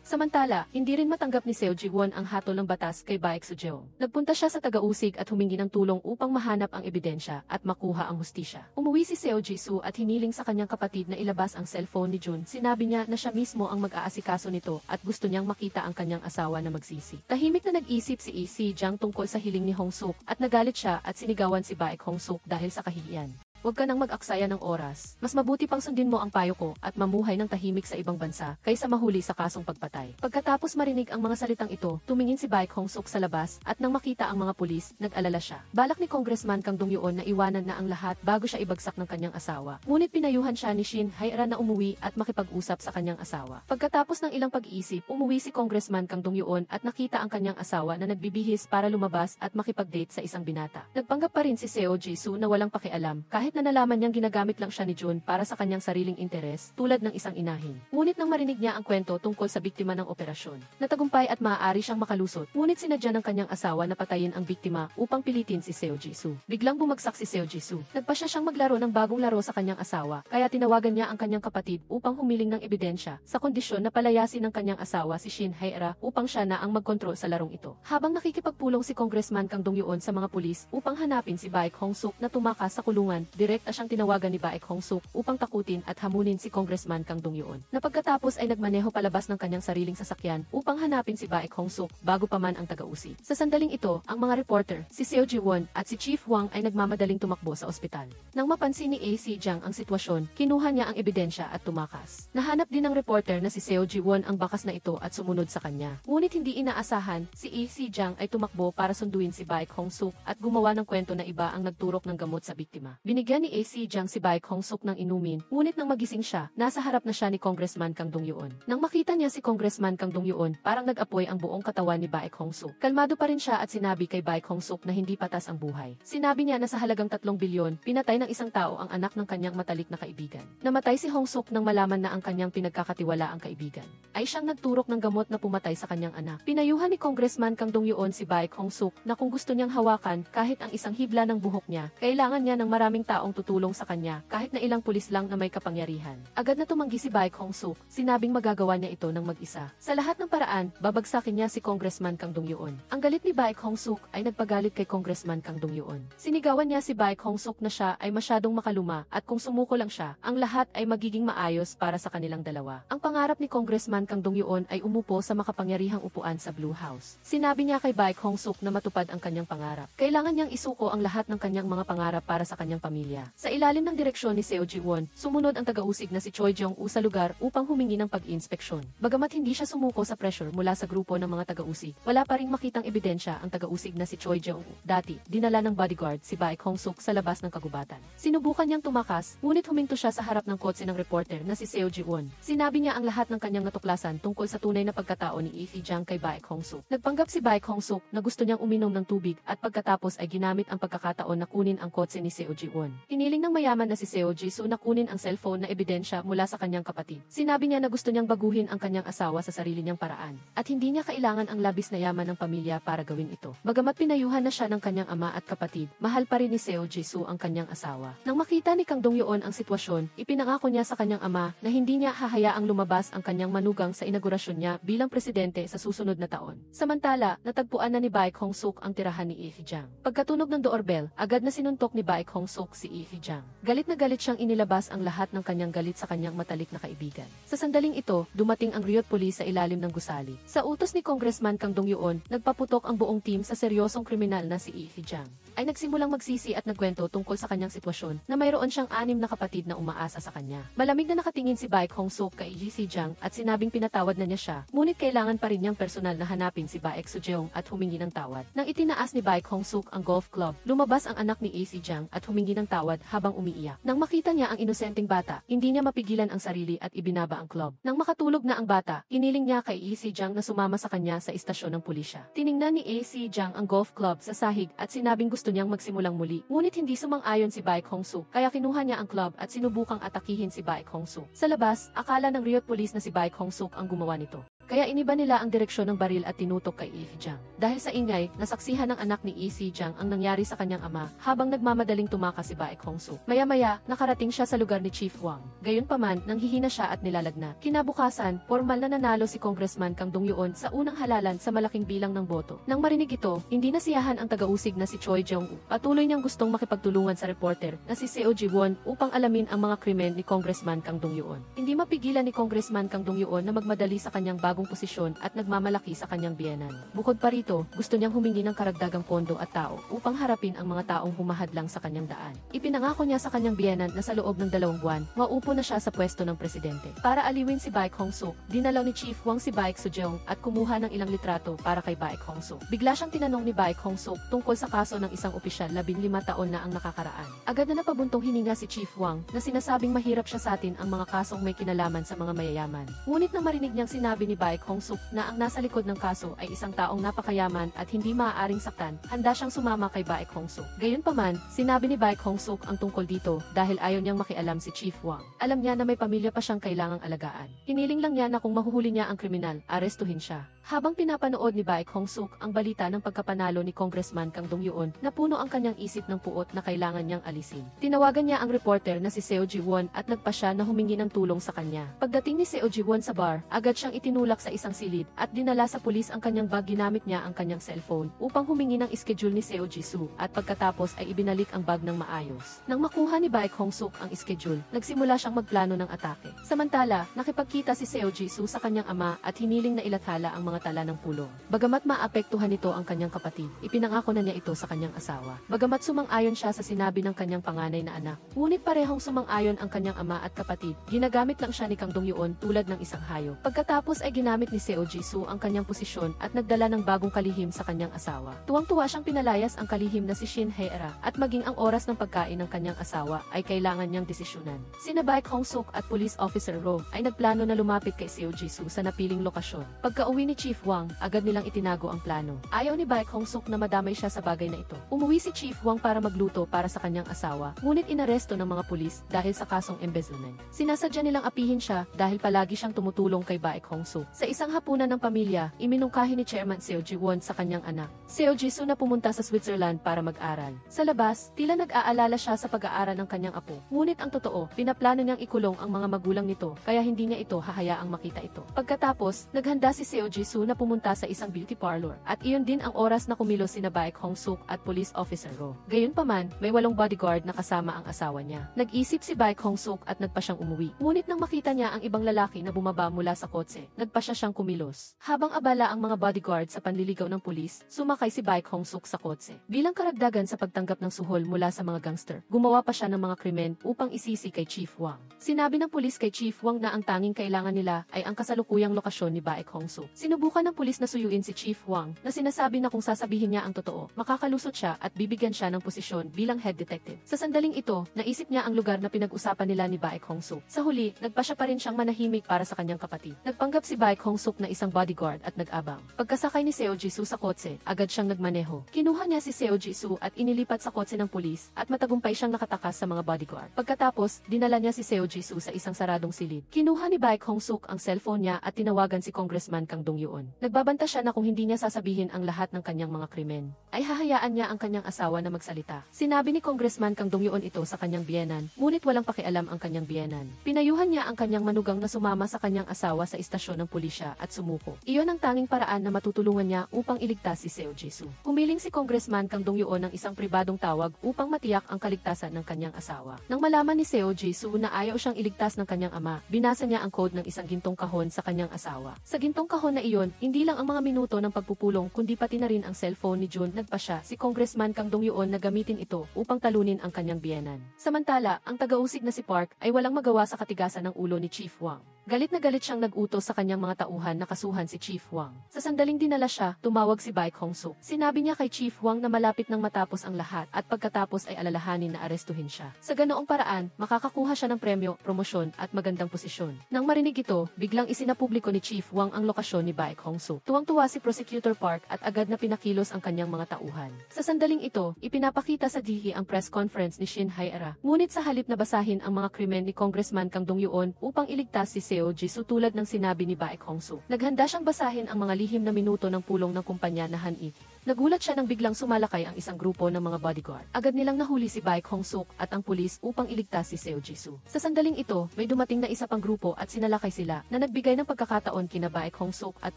Samantala, hindi rin matanggap ni Seo Ji-won ang hatol ng batas kay Baek Sujeong. Nagpunta siya sa taga-usig at humingi ng tulong upang mahanap ang ebidensya at makuha ang hustisya. Umuwi si Seo Ji-soo at hiniling sa kanyang kapatid na ilabas ang cellphone ni Jun. Sinabi niya na siya mismo ang mag-aasikaso nito at gusto niyang makita ang kanyang asawa na magsisi. Tahimik na nag-isip si Isi Jiang tungkol sa hiling ni Hong-suk at nagalit siya at sinigawan si Baek Hong-suk dahil sa kahihiyan. Huwag ka nang mag-aksaya ng oras. Mas mabuti pang sundin mo ang payo ko at mamuhay ng tahimik sa ibang bansa kaysa mahuli sa kasong pagpatay. Pagkatapos marinig ang mga salitang ito, tumingin si Baek Hong-suk sa labas at nang makita ang mga pulis, nag-alala siya. Balak ni Congressman Kang Dong-yoon na iwanan na ang lahat bago siya ibagsak ng kanyang asawa. Ngunit pinayuhan siya ni Shin Hae-ra na umuwi at makipag-usap sa kanyang asawa. Pagkatapos ng ilang pag-iisip, umuwi si Congressman Kang Dong-yoon at nakita ang kanyang asawa na nagbibihis para lumabas at makipag-date sa isang binata. Nagpanggap pa rin si Seo Ji-soo na walang pakialam kahit na nalaman niyang ginagamit lang siya ni Jun para sa kanyang sariling interes, tulad ng isang inahin. Ngunit nang marinig niya ang kwento tungkol sa biktima ng operasyon, natagumpay at maaari siyang makalusot. Ngunit sinadya ng kanyang asawa na patayin ang biktima upang pilitin si Seo Ji-soo. Biglang bumagsak si Seo Ji-soo. Nagpasya siyang maglaro ng bagong laro sa kanyang asawa, kaya tinawagan niya ang kanyang kapatid upang humiling ng ebidensya, sa kondisyon na palayasin ng kanyang asawa si Shin Hae-ra upang siya na ang magkontrol sa larong ito. Habang nakikipagpulong si Congressman Kang Dong-yoon sa mga pulis upang hanapin si Baek Hong-suk na tumakas sa kulungan, direkta siyang tinawagan ni Baek Hong-suk upang takutin at hamunin si Congressman Kang Dong-yoon. Na pagkatapos ay nagmaneho palabas ng kanyang sariling sasakyan upang hanapin si Baek Hong-suk bago pa man ang taga-usig. Sa sandaling ito, ang mga reporter, si Seo Ji-won at si Chief Wang ay nagmamadaling tumakbo sa ospital. Nang mapansin ni AC Jiang ang sitwasyon, kinuha niya ang ebidensya at tumakas. Nahanap din ng reporter na si Seo Ji-won ang bakas na ito at sumunod sa kanya. Ngunit hindi inaasahan, si AC Jiang ay tumakbo para sunduin si Baek Hong-suk at gumawa ng kwento na iba ang nagturok ng gamot sa biktima. Binigyan ni AC Jiang si Baek Hong-suk ng inumin, ngunit nang magising siya, nasa harap na siya ni Congressman Kang Dong-yoon. Nang makita niya si Congressman Kang Dong-yoon, parang nag-apoy ang buong katawan ni Baek Hong-suk. Kalmado pa rin siya at sinabi kay Baek Hong-suk na hindi patas ang buhay. Sinabi niya na sa halagang 3 bilyon, pinatay ng isang tao ang anak ng kanyang matalik na kaibigan. Namatay si Hong-suk nang malaman na ang kanyang pinagkakatiwala ang kaibigan ay siyang nagturok ng gamot na pumatay sa kanyang anak. Pinayuhan ni Congressman Kang Dong-yoon si Baek Hong-suk na kung gusto niyang hawakan kahit ang isang hibla ng buhok niya, kailangan niya ng maraming taong tutulong sa kanya kahit na ilang pulis lang na may kapangyarihan. Agad na tumanggi si Baek Hong-suk, sinabing magagawa niya ito ng mag-isa. Sa lahat ng paraan, babagsakin niya si Congressman Kang Dong-yoon. Ang galit ni Baek Hong-suk ay nagpagalit kay Congressman Kang Dong-yoon. Sinigawan niya si Baek Hong-suk na siya ay masyadong makaluma at kung sumuko lang siya, ang lahat ay magiging maayos para sa kanilang dalawa. Ang pangarap ni Congressman Kang Dong-yoon ay umupo sa makapangyarihang upuan sa Blue House. Sinabi niya kay Baek Hong-suk na matupad ang kanyang pangarap. Kailangan niyang isuko ang lahat ng kanyang mga pangarap para sa kanyang pamilya. Sa ilalim ng direksyon ni Seo Ji-won, sumunod ang taga-usig na si Choi Jong-u sa lugar upang humingi ng pag-inspeksyon. Bagamat hindi siya sumuko sa pressure mula sa grupo ng mga taga-usig, wala pa ring makitang ebidensya ang taga-usig na si Choi Jong-u. Dati, dinala ng bodyguard si Baek Hong-suk sa labas ng kagubatan. Sinubukan niyang tumakas, ngunit huminto siya sa harap ng kotse ng reporter na si Seo Ji-won. Sinabi niya ang lahat ng kanyang natuklasan tungkol sa tunay na pagkatao ni AC Jiang kay Baek Hong-suk. Nagpanggap si Baek Hong-suk na gusto niyang uminom ng tubig at pagkatapos ay ginamit ang pagkakataon na kunin ang kotse ni Seo Ji-won. Hiniling ng mayaman na si Seo Ji-soo na kunin ang cellphone na ebidensya mula sa kanyang kapatid. Sinabi niya na gusto niyang baguhin ang kanyang asawa sa sarili niyang paraan at hindi niya kailangan ang labis na yaman ng pamilya para gawin ito. Bagamat pinayuhan na siya ng kanyang ama at kapatid, mahal pa rin ni Seo Ji-soo ang kanyang asawa. Nang makita ni Kang Dong-yoon ang sitwasyon, ipinangako niya sa kanyang ama na hindi niya hahayaang lumabas ang kanyang manugang sa inaugurasyon niya bilang presidente sa susunod na taon. Samantala, natagpuan na ni Baek Hong-suk ang tirahan ni AC Jiang. Pagkatunog ng doorbell, agad na sinuntok ni Baek Hong-suk si Lee Hee-jang. Galit na galit siyang inilabas ang lahat ng kanyang galit sa kanyang matalik na kaibigan. Sa sandaling ito, dumating ang Ryot Police sa ilalim ng gusali. Sa utos ni Congressman Kang Dong-yoon, nagpaputok ang buong team sa seryosong kriminal na si Lee Hee-jang. Ay nagsimulang magsisi at nagkwento tungkol sa kanyang sitwasyon na mayroon siyang 6 na kapatid na umaasa sa kanya. Malamig na nakatingin si Baek Hong-suk kay Lee Hee-jang at sinabing pinatawad na niya siya, ngunit kailangan pa rin niyang personal na hanapin si Baek Soo-jeong at humingi ng tawad. Nang itinaas ni Baek Hong-suk ang golf club, lumabas ang anak ni Lee Hee-jang at humingi ng tawad habang umiiyak. Nang makita niya ang inosenteng bata, hindi niya mapigilan ang sarili at ibinaba ang club. Nang makatulog na ang bata, iniling niya kay Lee Hee-jang na sumama sa kanya sa istasyon ng pulisya. Tiningnan ni Lee Hee-jang ang golf club sa sahig at sinabing gusto niyang magsimulang muli. Ngunit hindi sumang-ayon si Baek Hong-suk, kaya kinuha niya ang club at sinubukang atakihin si Baek Hong-suk. Sa labas, akala ng Ryot Police na si Baek Hong-suk ang gumawa nito. Kaya iniba nila ang direksyon ng baril at tinutok kay Lee Hee-jang. Dahil sa ingay, nasaksihan ng anak ni Lee Hee-jang ang nangyari sa kanyang ama habang nagmamadaling tumakas si Baek Hong-suk. Maya-maya, nakarating siya sa lugar ni Chief Wang. Gayunpaman, nanghihina siya at nilalagnat. Kinabukasan, formal na nanalo si Congressman Kang Dong-yoon sa unang halalan sa malaking bilang ng boto. Nang marinig ito, hindi nasiyahan ang taga-usig na si Choi Jong-woo. Patuloy niyang gustong makipagtulungan sa reporter na si Seo Ji-won upang alamin ang mga krimen ni Congressman Kang Dong-yoon. Hindi mapigilan ni Congressman Kang Dong-yoon na magmadali sa kanyang bagong posisyon at nagmamalaki sa kanyang biyenan. Bukod pa rito, gusto niyang humingi ng karagdagang pondo at tao upang harapin ang mga taong humahadlang sa kanyang daan. Ipinangako niya sa kanyang biyenan na sa loob ng 2 buwan, maupo na siya sa pwesto ng presidente. Para aliwin si Baek Hong-suk, dinalaw ni Chief Wang si Baek Soo-jeong at kumuha ng ilang litrato para kay Baek Hong-suk. Bigla siyang tinanong ni Baek Hong-suk tungkol sa kaso ng isang opisyal 15 taon na ang nakakaraan. Agad na napabuntong hininga si Chief Wang na sinasabing mahirap siya sa atin ang mga kasong may kinalaman sa mga mayayaman. Ngunit nang marinig niyang sinabi ni Baek Hong-suk na ang nasa likod ng kaso ay isang taong napakayaman at hindi maaaring saktan, handa siyang sumama kay Baek Hong-suk. Gayunpaman, sinabi ni Baek Hong-suk ang tungkol dito dahil ayaw niyang makialam si Chief Wang. Alam niya na may pamilya pa siyang kailangang alagaan. Hiniling lang niya na kung mahuhuli niya ang kriminal, arestuhin siya. Habang pinapanood ni Baek Hong-suk ang balita ng pagkapanalo ni Congressman Kang Dong-yoon, napuno ang kanyang isip ng puot na kailangan niyang alisin. Tinawagan niya ang reporter na si Seo Ji-won at nagpasya na humingi ng tulong sa kanya. Pagdating ni Seo Ji-won sa bar, agad siyang itinulak sa isang silid at dinala sa pulis ang kanyang bag. Ginamit niya ang kanyang cellphone upang humingi ng schedule ni Seo Ji-soo at pagkatapos ay ibinalik ang bag ng maayos. Nang makuha ni Baek Hong-suk ang schedule, nagsimula siyang magplano ng atake. Samantala, nakipagkita si Seo Ji-soo sa kanyang ama at hiniling na ilathala ang mga tala ng pulong. Bagamat maapektuhan nito ang kanyang kapatid, ipinangako na niya ito sa kanyang asawa. Bagamat sumang-ayon siya sa sinabi ng kanyang panganay na anak, ngunit parehong sumang-ayon ang kanyang ama at kapatid. Ginagamit lang siya ni Kang Dong-yoon tulad ng isang hayop. Pagkatapos ay ginamit ni Seo Ji-soo ang kanyang posisyon at nagdala ng bagong kalihim sa kanyang asawa. Tuwang-tuwa siyang pinalayas ang kalihim na si Shin Hae-ra at maging ang oras ng pagkain ng kanyang asawa ay kailangan niyang desisyonan. Sina Baek Hong-suk at Police Officer Ro ay nagplano na lumapit kay Seo Ji-soo sa napiling lokasyon. Pagka-uwi ni Chief Wang, agad nilang itinago ang plano. Ayaw ni Baek Hong-suk na madamay siya sa bagay na ito. Umuwi si Chief Wang para magluto para sa kanyang asawa, ngunit inaresto ng mga pulis dahil sa kasong embezzlement. Sinasadya nilang apihin siya dahil palagi siyang tumutulong kay Baek Hong-suk. Sa isang hapunan ng pamilya, iminungkahi ni Chairman Seo Ji-won sa kanyang anak, Seo Ji-soo, na pumunta sa Switzerland para mag-aral. Sa labas, tila nag-aalala siya sa pag-aaral ng kanyang apo. Ngunit ang totoo, pinaplano niyang ikulong ang mga magulang nito, kaya hindi niya ito hahayaang makita ito. Pagkatapos, naghanda si Seo Ji-soo na pumunta sa isang beauty parlor, at iyon din ang oras na kumilos sina Baek Hong-suk at Police Officer Ro. Gayunpaman, may 8 bodyguard na kasama ang asawa niya. Nag-isip si Baek Hong-suk at nagpa siyang umuwi. Ngunit nang makita niya ang ibang lalaki na bumaba mula sa kotse, nagpa siyang kumilos. Habang abala ang mga bodyguard sa panliligaw ng pulis, sumakay si Baek Hong-suk sa kotse. Bilang karagdagan sa pagtanggap ng suhol mula sa mga gangster, gumawa pa siya ng mga krimen upang isisi kay Chief Wang. Sinabi ng pulis kay Chief Wang na ang tanging kailangan nila ay ang kasalukuyang lokasyon ni Baek Hong-suk. Sinubukan ng pulis na suyuin si Chief Wang na sinasabi na kung sasabihin niya ang totoo, makakalusot siya at bibigyan siya ng posisyon bilang head detective. Sa sandaling ito, naisip niya ang lugar na pinag-usapan nila ni Baek Hong-suk. Sa huli, nagpa siya pa rin siyang manahimik para sa kanyang kapatid. Nagpanggap si Baek Hong-suk na isang bodyguard at nag-abang. Pagkasakay ni Seo Ji-soo sa kotse, agad siyang nagmaneho. Kinuha niya si Seo Ji-soo at inilipat sa kotse ng pulis at matagumpay siyang nakatakas sa mga bodyguard. Pagkatapos, dinala niya si Seo Ji-soo sa isang saradong silid. Kinuha ni Baek Hong-suk ang cellphone niya at tinawagan si Congressman Kang Dong-yoon. Nagbabanta siya na kung hindi niya sasabihin ang lahat ng kanyang mga krimen, ay hahayaan niya ang kanyang asawa na magsalita. Sinabi ni Congressman Kang Dong-yoon ito sa kanyang biyenan, ngunit walang pakialam ang kanyang biyenan. Pinayuhan niya ang kanyang manugang na sumama sa kanyang asawa sa istasyon ng pulis. pulisya at sumuko. Iyon ang tanging paraan na matutulungan niya upang iligtas si Seo Ji-soo. Humiling si Congressman Kang Dong-yeon ng isang pribadong tawag upang matiyak ang kaligtasan ng kanyang asawa. Nang malaman ni Seo Ji-soo na ayaw siyang iligtas ng kanyang ama, binasa niya ang code ng isang gintong kahon sa kanyang asawa. Sa gintong kahon na iyon, hindi lang ang mga minuto ng pagpupulong kundi pati na rin ang cellphone ni Jun. Nagpasya si Congressman Kang Dong-yeon na gamitin ito upang talunin ang kanyang biyenan. Samantala, ang taga-usig na si Park ay walang magawa sa katigasan ng ulo ni Chief Wang. Galit na galit siyang nag-utos sa kanyang mga tauhan na kasuhan si Chief Wang. Sa sandaling dinala siya, tumawag si Baek Hong-suk. Sinabi niya kay Chief Wang na malapit nang matapos ang lahat at pagkatapos ay alalahanin na arestuhin siya. Sa ganoong paraan, makakakuha siya ng premyo, promosyon at magandang posisyon. Nang marinig ito, biglang isinapubliko ni Chief Wang ang lokasyon ni Baek Hong-suk. Tuwang-tuwa si Prosecutor Park at agad na pinakilos ang kanyang mga tauhan. Sa sandaling ito, ipinapakita sa DHI ang press conference ni Shin Hae-ra. Ngunit sa halip na basahin ang mga krimen ni Congressman Kang Dong-yeon upang iligtas si Seo Ji-soo tulad ng sinabi ni Baek Hong-suk, naghanda siyang basahin ang mga lihim na minuto ng pulong ng kumpanya na Han-ik. Nagulat siya nang biglang sumalakay ang isang grupo ng mga bodyguard. Agad nilang nahuli si Baek Hong-suk at ang pulis upang iligtas si Seo Ji-soo. Sa sandaling ito, may dumating na isa pang grupo at sinalakay sila na nagbigay ng pagkakataon kina Baek Hong-suk at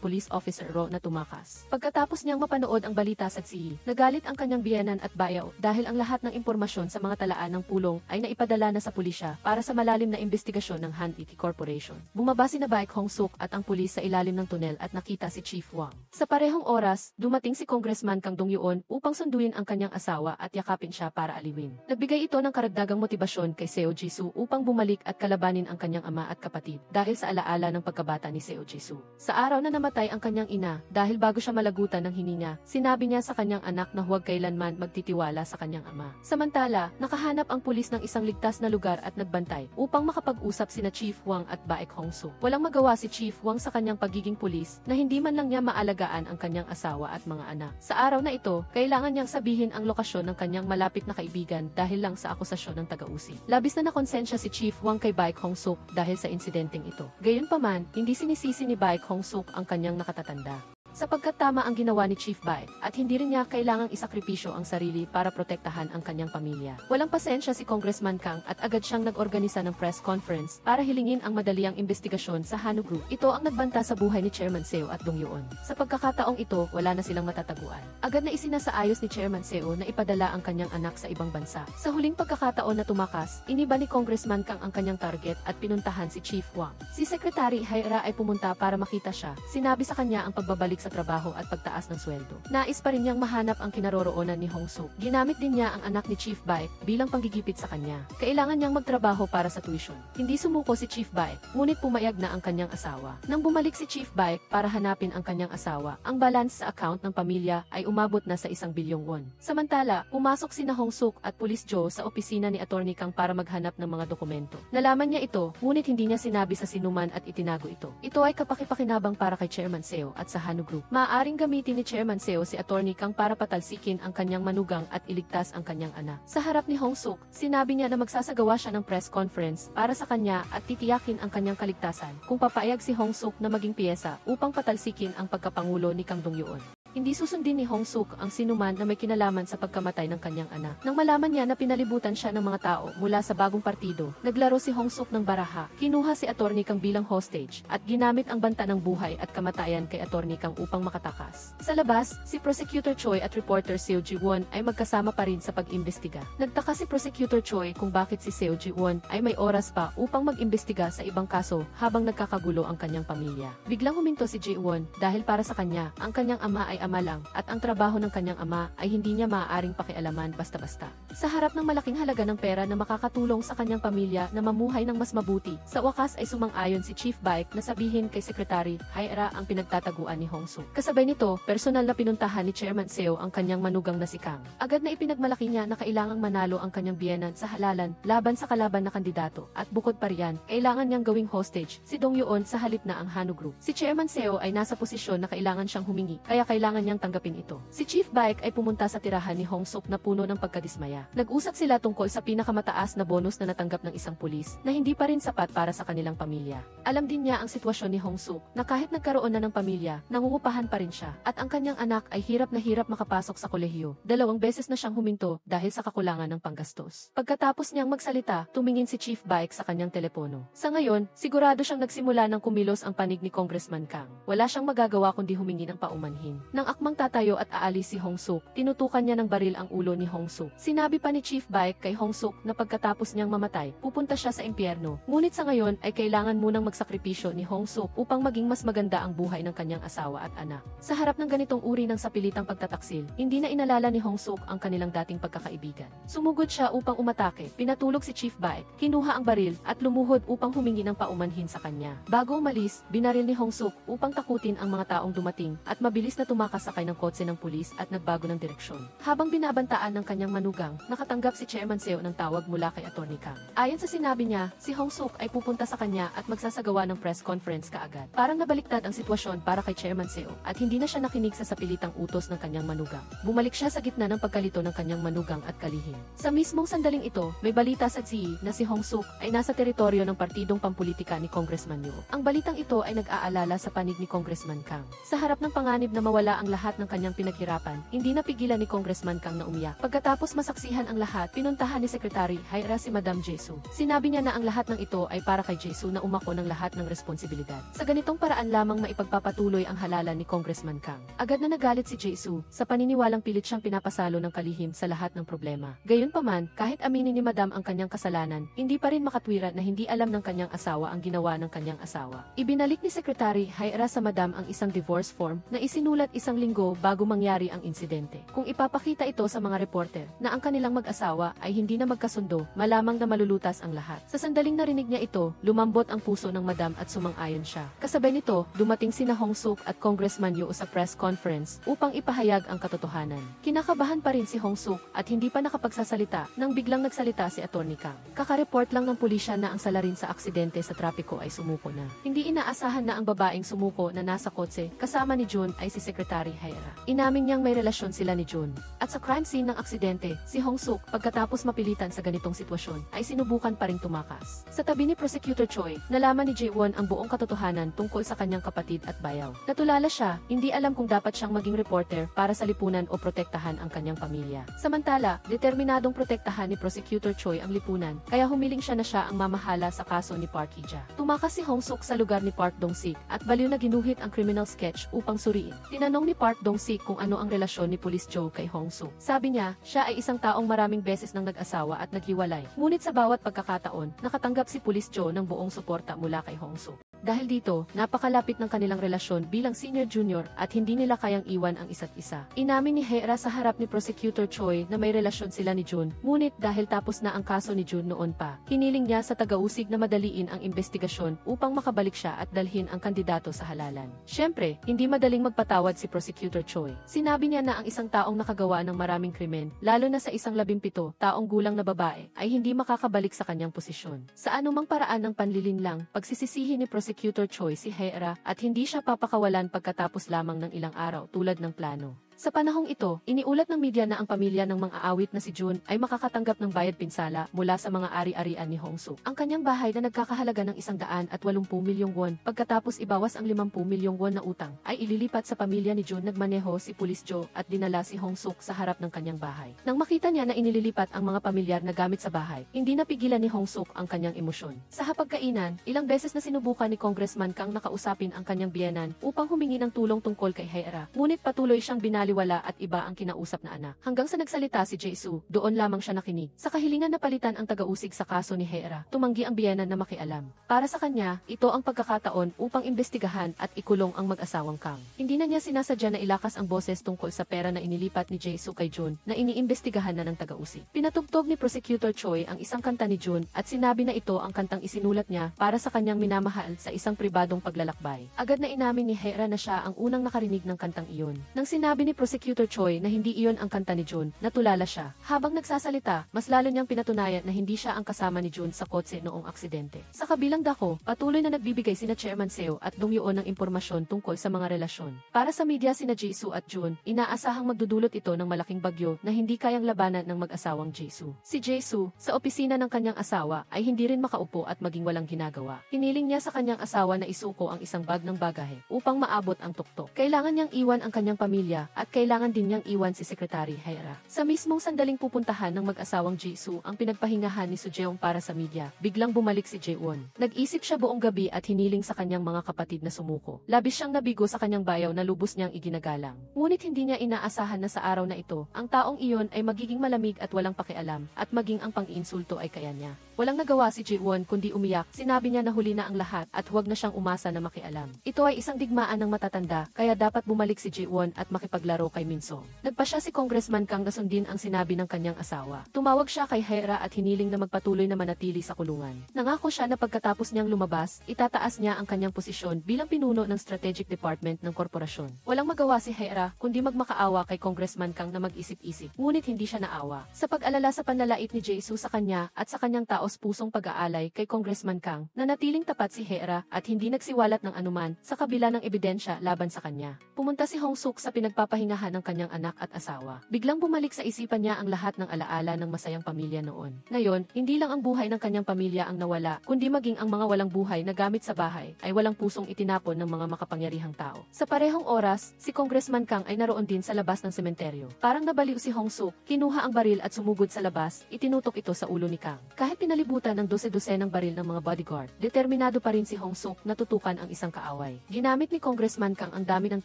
Police Officer Ro na tumakas. Pagkatapos niyang mapanood ang balita sa DHI, nagalit ang kanyang biyenan at bayaw dahil ang lahat ng impormasyon sa mga talaan ng pulong ay naipadala na sa pulisya para sa malalim na investigasyon ng Han-ik Corporation. Bumaba sina Baek Hong-suk at ang pulis sa ilalim ng tunel at nakita si Chief Wang. Sa parehong oras, dumating si Congressman Kang Dong-yeon upang sunduin ang kanyang asawa at yakapin siya para aliwin. Nagbigay ito ng karagdagang motibasyon kay Seo Ji-soo upang bumalik at kalabanin ang kanyang ama at kapatid dahil sa alaala ng pagkabata ni Seo Ji-soo. Sa araw na namatay ang kanyang ina, dahil bago siya malagutan ng hininga, sinabi niya sa kanyang anak na huwag kailanman magtitiwala sa kanyang ama. Samantala, nakahanap ang pulis ng isang ligtas na lugar at nagbantay upang makapag-usap sina Chief Wang at Baek Hong-suk. Walang magawa si Chief Wang sa kanyang pagiging pulis na hindi man lang niya maalagaan ang kanyang asawa at mga anak. Sa araw na ito, kailangan niyang sabihin ang lokasyon ng kanyang malapit na kaibigan dahil lang sa akusasyon ng taga-usi. Labis na nakonsensya si Chief Wang kay Baek Hong-suk dahil sa insidenteng ito. Gayunpaman, hindi sinisisi ni Baek Hong-suk ang kanyang nakatatanda. Sapagkat tama ang ginawa ni Chief Baek at hindi rin niya kailangang isakripisyo ang sarili para protektahan ang kanyang pamilya. Walang pasensya si Congressman Kang at agad siyang nag-organisa ng press conference para hilingin ang madaliang investigasyon sa Hanu Group. Ito ang nagbanta sa buhay ni Chairman Seo at Dong-yeon. Sa pagkakataong ito, wala na silang matataguan. Agad na isinasaayos ni Chairman Seo na ipadala ang kanyang anak sa ibang bansa. Sa huling pagkakataon na tumakas, iniba ni Congressman Kang ang kanyang target at pinuntahan si Chief Wang. Si Secretary Hae-ra ay pumunta para makita siya. Sinabi sa kanya ang pagbabalik sa trabaho at pagtaas ng sweldo. Nais pa rin niyang mahanap ang kinaroroonan ni Hong-suk. Ginamit din niya ang anak ni Chief Baek bilang panggigipit sa kanya. Kailangan niyang magtrabaho para sa tuition. Hindi sumuko si Chief Baek, ngunit pumayag na ang kanyang asawa. Nang bumalik si Chief Baek para hanapin ang kanyang asawa, ang balance sa account ng pamilya ay umabot na sa 1 bilyong won. Samantala, pumasok sina Hong-suk at Police Joe sa opisina ni Attorney Kang para maghanap ng mga dokumento. Nalaman niya ito, ngunit hindi niya sinabi sa sinuman at itinago ito. Ito ay kapakipakinabang para kay Chairman Seo at sa Hanu Group. Maaaring gamitin ni Chairman Seo si Attorney Kang para patalsikin ang kanyang manugang at iligtas ang kanyang anak. Sa harap ni Hong-suk, sinabi niya na magsasagawa siya ng press conference para sa kanya at titiyakin ang kanyang kaligtasan kung papayag si Hong-suk na maging piyesa upang patalsikin ang pagkapangulo ni Kang Dong-yeon. Hindi susundin ni Hong-suk ang sinuman na may kinalaman sa pagkamatay ng kanyang anak. Nang malaman niya na pinalibutan siya ng mga tao mula sa bagong partido, naglaro si Hong-suk ng baraha, kinuha si Attorney Kang bilang hostage, at ginamit ang banta ng buhay at kamatayan kay Attorney Kang upang makatakas. Sa labas, si Prosecutor Choi at reporter Seo Ji-won ay magkasama pa rin sa pag-imbestiga. Nagtaka si Prosecutor Choi kung bakit si Seo Ji-won ay may oras pa upang mag-imbestiga sa ibang kaso habang nagkakagulo ang kanyang pamilya. Biglang huminto si Ji-won dahil para sa kanya, ang kanyang ama ay ama lang at ang trabaho ng kanyang ama ay hindi niya maaaring pakialaman basta-basta. Sa harap ng malaking halaga ng pera na makakatulong sa kanyang pamilya na mamuhay ng mas mabuti, sa wakas ay sumang-ayon si Chief Baek na sabihin kay Secretary Hae-ra ang pinagtataguan ni Hong-suk. Kasabay nito, personal na pinuntahan ni Chairman Seo ang kanyang manugang na si Kang. Agad na ipinagmalaki niya na kailangang manalo ang kanyang biyenan sa halalan laban sa kalaban na kandidato at bukod pa riyan, kailangan niyang gawing hostage si Dong-yeon sa halip na ang Hanu Group. Si Chairman Seo ay nasa posisyon na kailangan siyang humingi, kaya kailangan kailangan niyang tanggapin ito. Si Chief Baek ay pumunta sa tirahan ni Hong Suk na puno ng pagkadismaya. Nag-usap sila tungkol sa pinakamataas na bonus na natanggap ng isang pulis na hindi pa rin sapat para sa kanilang pamilya. Alam din niya ang sitwasyon ni Hong Suk na kahit nagkaroon na ng pamilya, nangungupahan pa rin siya at ang kanyang anak ay hirap na hirap makapasok sa kolehiyo. 2 beses na siyang huminto dahil sa kakulangan ng panggastos. Pagkatapos niyang magsalita, tumingin si Chief Baek sa kanyang telepono. Sa ngayon, sigurado siyang nagsimula ng kumilos ang panig ni Congressman Kang. Wala siyang magagawa kundi humingi ng paumanhin. Nang akmang tatayo at aalis si Hong Suk, tinutukan niya ng baril ang ulo ni Hong Suk. Sinabi pa ni Chief Baek kay Hong Suk na pagkatapos niyang mamatay, pupunta siya sa impyerno. Ngunit sa ngayon ay kailangan munang magsakripisyo ni Hong Suk upang maging mas maganda ang buhay ng kanyang asawa at anak. Sa harap ng ganitong uri ng sapilitang pagtataksil, hindi na inalala ni Hong Suk ang kanilang dating pagkakaibigan. Sumugod siya upang umatake, pinatulog si Chief Baek, kinuha ang baril at lumuhod upang humingi ng paumanhin sa kanya. Bago umalis, binaril ni Hong Suk upang takutin ang mga taong dumating at mabilis na tumakas sakay ng kotse ng pulis at nagbago ng direksyon. Habang binabantaan ng kanyang manugang, nakatanggap si Chairman Seo ng tawag mula kay Atty. Kang. Ayon sa sinabi niya, si Hong Suk ay pupunta sa kanya at magsasagawa ng press conference kaagad. Parang nabaliktad ang sitwasyon para kay Chairman Seo at hindi na siya nakinig sa sapilitang utos ng kanyang manugang. Bumalik siya sa gitna ng pagkalito ng kanyang manugang at kalihim. Sa mismong sandaling ito, may balita sa ZI na si Hong Suk ay nasa teritoryo ng partidong pampulitika ni Congressman Yoo. Ang balitang ito ay nag-aalala sa panig ni Congressman Kang. Sa harap ng panganib na mawala ang lahat ng kanyang pinaghirapan, hindi napigilan ni Congressman Kang na umiyak. Pagkatapos masaksihan ang lahat, pinuntahan ni Secretary Haira si Madam Jesu. Sinabi niya na ang lahat ng ito ay para kay Jesu na umako ng lahat ng responsibilidad. Sa ganitong paraan lamang maipagpapatuloy ang halalan ni Congressman Kang. Agad na nagalit si Jesu, sa paniniwalang pilit siyang pinapasalo ng kalihim sa lahat ng problema. Gayunpaman, kahit aminin ni Madam ang kanyang kasalanan, hindi pa rin makatwira na hindi alam ng kanyang asawa ang ginawa ng kanyang asawa. Ibinalik ni Secretary Haira sa Madam ang isang divorce form na isinulat 1 linggo bago mangyari ang insidente. Kung ipapakita ito sa mga reporter na ang kanilang mag-asawa ay hindi na magkasundo, malamang na malulutas ang lahat. Sa sandaling narinig niya ito, lumambot ang puso ng Madam at sumang-ayon siya. Kasabay nito, dumating sina Hong Suk at Congressman Yoo sa press conference upang ipahayag ang katotohanan. Kinakabahan pa rin si Hong Suk at hindi pa nakapagsasalita nang biglang nagsalita si Atty. Kang. Kakareport lang ng pulisya na ang salarin sa aksidente sa trapiko ay sumuko na. Hindi inaasahan na ang babaeng sumuko na nasa kotse kasama ni Jun ay si Secretary Haira. Inamin niyang may relasyon sila ni Jun. At sa crime scene ng aksidente, si Hong Suk pagkatapos mapilitan sa ganitong sitwasyon ay sinubukan pa ring tumakas. Sa tabi ni Prosecutor Choi, nalaman ni Jae-won ang buong katotohanan tungkol sa kanyang kapatid at bayaw. Natulala siya, hindi alam kung dapat siyang maging reporter para sa lipunan o protektahan ang kanyang pamilya. Samantala, determinadong protektahan ni Prosecutor Choi ang lipunan, kaya humiling siya na siya ang mamahala sa kaso ni Park Hee-ja. Tumakas si Hong Suk sa lugar ni Park Dong-sik at baliw na ginuhit ang criminal sketch upang suriin. Tinanong ni Park Dong-sik kung ano ang relasyon ni Police Joe kay Hong Suk. Sabi niya, siya ay isang taong maraming beses nang nag-asawa at naghiwalay. Ngunit sa bawat pagkakataon, nakatanggap si Police Joe ng buong suporta mula kay Hong Suk. Dahil dito, napakalapit ng kanilang relasyon bilang senior-junior at hindi nila kayang iwan ang isa't isa. Inamin ni Haira sa harap ni Prosecutor Choi na may relasyon sila ni Jun, ngunit dahil tapos na ang kaso ni Jun noon pa, hiniling niya sa taga-usig na madaliin ang investigasyon upang makabalik siya at dalhin ang kandidato sa halalan. Siyempre, hindi madaling magpatawad si Prosecutor Choi. Sinabi niya na ang isang taong nakagawa ng maraming krimen, lalo na sa isang 17 taong gulang na babae, ay hindi makakabalik sa kanyang posisyon. Sa anumang paraan ng panlilinlang, pagsisisihin ni Prosecutor Choi si Haira at hindi siya papakawalan pagkatapos lamang ng ilang araw tulad ng plano. Sa panahong ito, iniulat ng media na ang pamilya ng mga awit na si Jun ay makakatanggap ng bayad pinsala mula sa mga ari-arian ni Hong Suk. Ang kanyang bahay na nagkakahalaga ng 180 milyong won pagkatapos ibawas ang 50 milyong won na utang ay ililipat sa pamilya ni Jun. Nagmaneho si Police Joe at dinala si Hong Suk sa harap ng kanyang bahay. Nang makita niya na inililipat ang mga pamilyar na gamit sa bahay, hindi napigilan ni Hong Suk ang kanyang emosyon. Sa hapagkainan, ilang beses na sinubukan ni Congressman Kang nakausapin ang kanyang biyenan upang humingi ng tulong tungkol kay Haira, ngunit patuloy siyang binaliwala at iba ang kinausap na anak. Hanggang sa nagsalita si Jesu, doon lamang siya nakinig. Sa kahilingan na palitan ang taga-usig sa kaso ni Haira, tumanggi ang biyenan na makialam. Para sa kanya, ito ang pagkakataon upang imbestigahan at ikulong ang mag-asawang Kang. Hindi na niya sinasadya na ilakas ang boses tungkol sa pera na inilipat ni Jesu kay Jun na iniimbestigahan na ng taga-usig. Pinatugtog ni Prosecutor Choi ang isang kanta ni Jun at sinabi na ito ang kantang isinulat niya para sa kanyang minamahal sa isang pribadong paglalakbay. Agad na inamin ni Haira na siya ang unang nakarinig ng kantang iyon. Nang sinabi ni Prosecutor Choi na hindi iyon ang kanta ni Jun, natulala siya. Habang nagsasalita, mas lalo niyang pinatunayan na hindi siya ang kasama ni Jun sa kotse noong aksidente. Sa kabilang dako, patuloy na nagbibigay sina Chairman Seo at Dong Yuon ng impormasyon tungkol sa mga relasyon. Para sa media sina Jisoo at Jun, inaasahang magdudulot ito ng malaking bagyo na hindi kayang labanan ng mag-asawang Jisoo. Si Jisoo, sa opisina ng kanyang asawa, ay hindi rin makaupo at maging walang ginagawa. Hiniling niya sa kanyang asawa na isuko ang isang bag ng bagahe upang maabot ang tuktok. Kailangan niyang iwan ang kanyang pamilya at kailangan din niyang iwan si Secretary Haera. Sa mismong sandaling pupuntahan ng mag-asawang Jisoo ang pinagpahingahan ni Sujeong para sa media, biglang bumalik si Jaewon. Nag-isip siya buong gabi at hiniling sa kanyang mga kapatid na sumuko. Labis siyang nabigo sa kanyang bayaw na lubos niyang iginagalang. Ngunit hindi niya inaasahan na sa araw na ito, ang taong iyon ay magiging malamig at walang pakialam, at maging ang pang-insulto ay kaya niya. Walang nagawa si Jaewon kundi umiyak. Sinabi niya na huli na ang lahat at huwag na siyang umasa na makialam. Ito ay isang digmaan ng matatanda, kaya dapat bumalik si Jaewon at makipaglaro kay Minsong. Nagpa siya si Congressman Kang na sundin ang sinabi ng kanyang asawa. Tumawag siya kay Haera at hiniling na magpatuloy na manatili sa kulungan. Nangako siya na pagkatapos niyang lumabas, itataas niya ang kanyang posisyon bilang pinuno ng Strategic Department ng korporasyon. Walang magawa si Haera kundi magmakaawa kay Congressman Kang na mag-isip-isip. Ngunit hindi siya naawa. Sa pag-alala sa panlalait ni Jisoo sa kanya at sa kanyang taos-pusong pag-aalay kay Congressman Kang, nanatiling tapat si Haera at hindi nagsiwalat ng anuman sa kabila ng ebidensya laban sa kanya. Pumunta si Hong Suk sa pinagpapahingahan ng kanyang anak at asawa. Biglang bumalik sa isipan niya ang lahat ng alaala ng masayang pamilya noon. Ngayon, hindi lang ang buhay ng kanyang pamilya ang nawala, kundi maging ang mga walang buhay na gamit sa bahay ay walang pusong itinapon ng mga makapangyarihang tao. Sa parehong oras, si Congressman Kang ay naroon din sa labas ng sementeryo. Parang nabaliw si Hong Suk, kinuha ang baril at sumugod sa labas, itinutok ito sa ulo ni Kang. Kahit pinalibutan ng dose-dosenang baril ng mga bodyguard, determinado pa rin si Hong Suk na tutukan ang isang kaaway. Ginamit ni Congressman Kang ang dami ng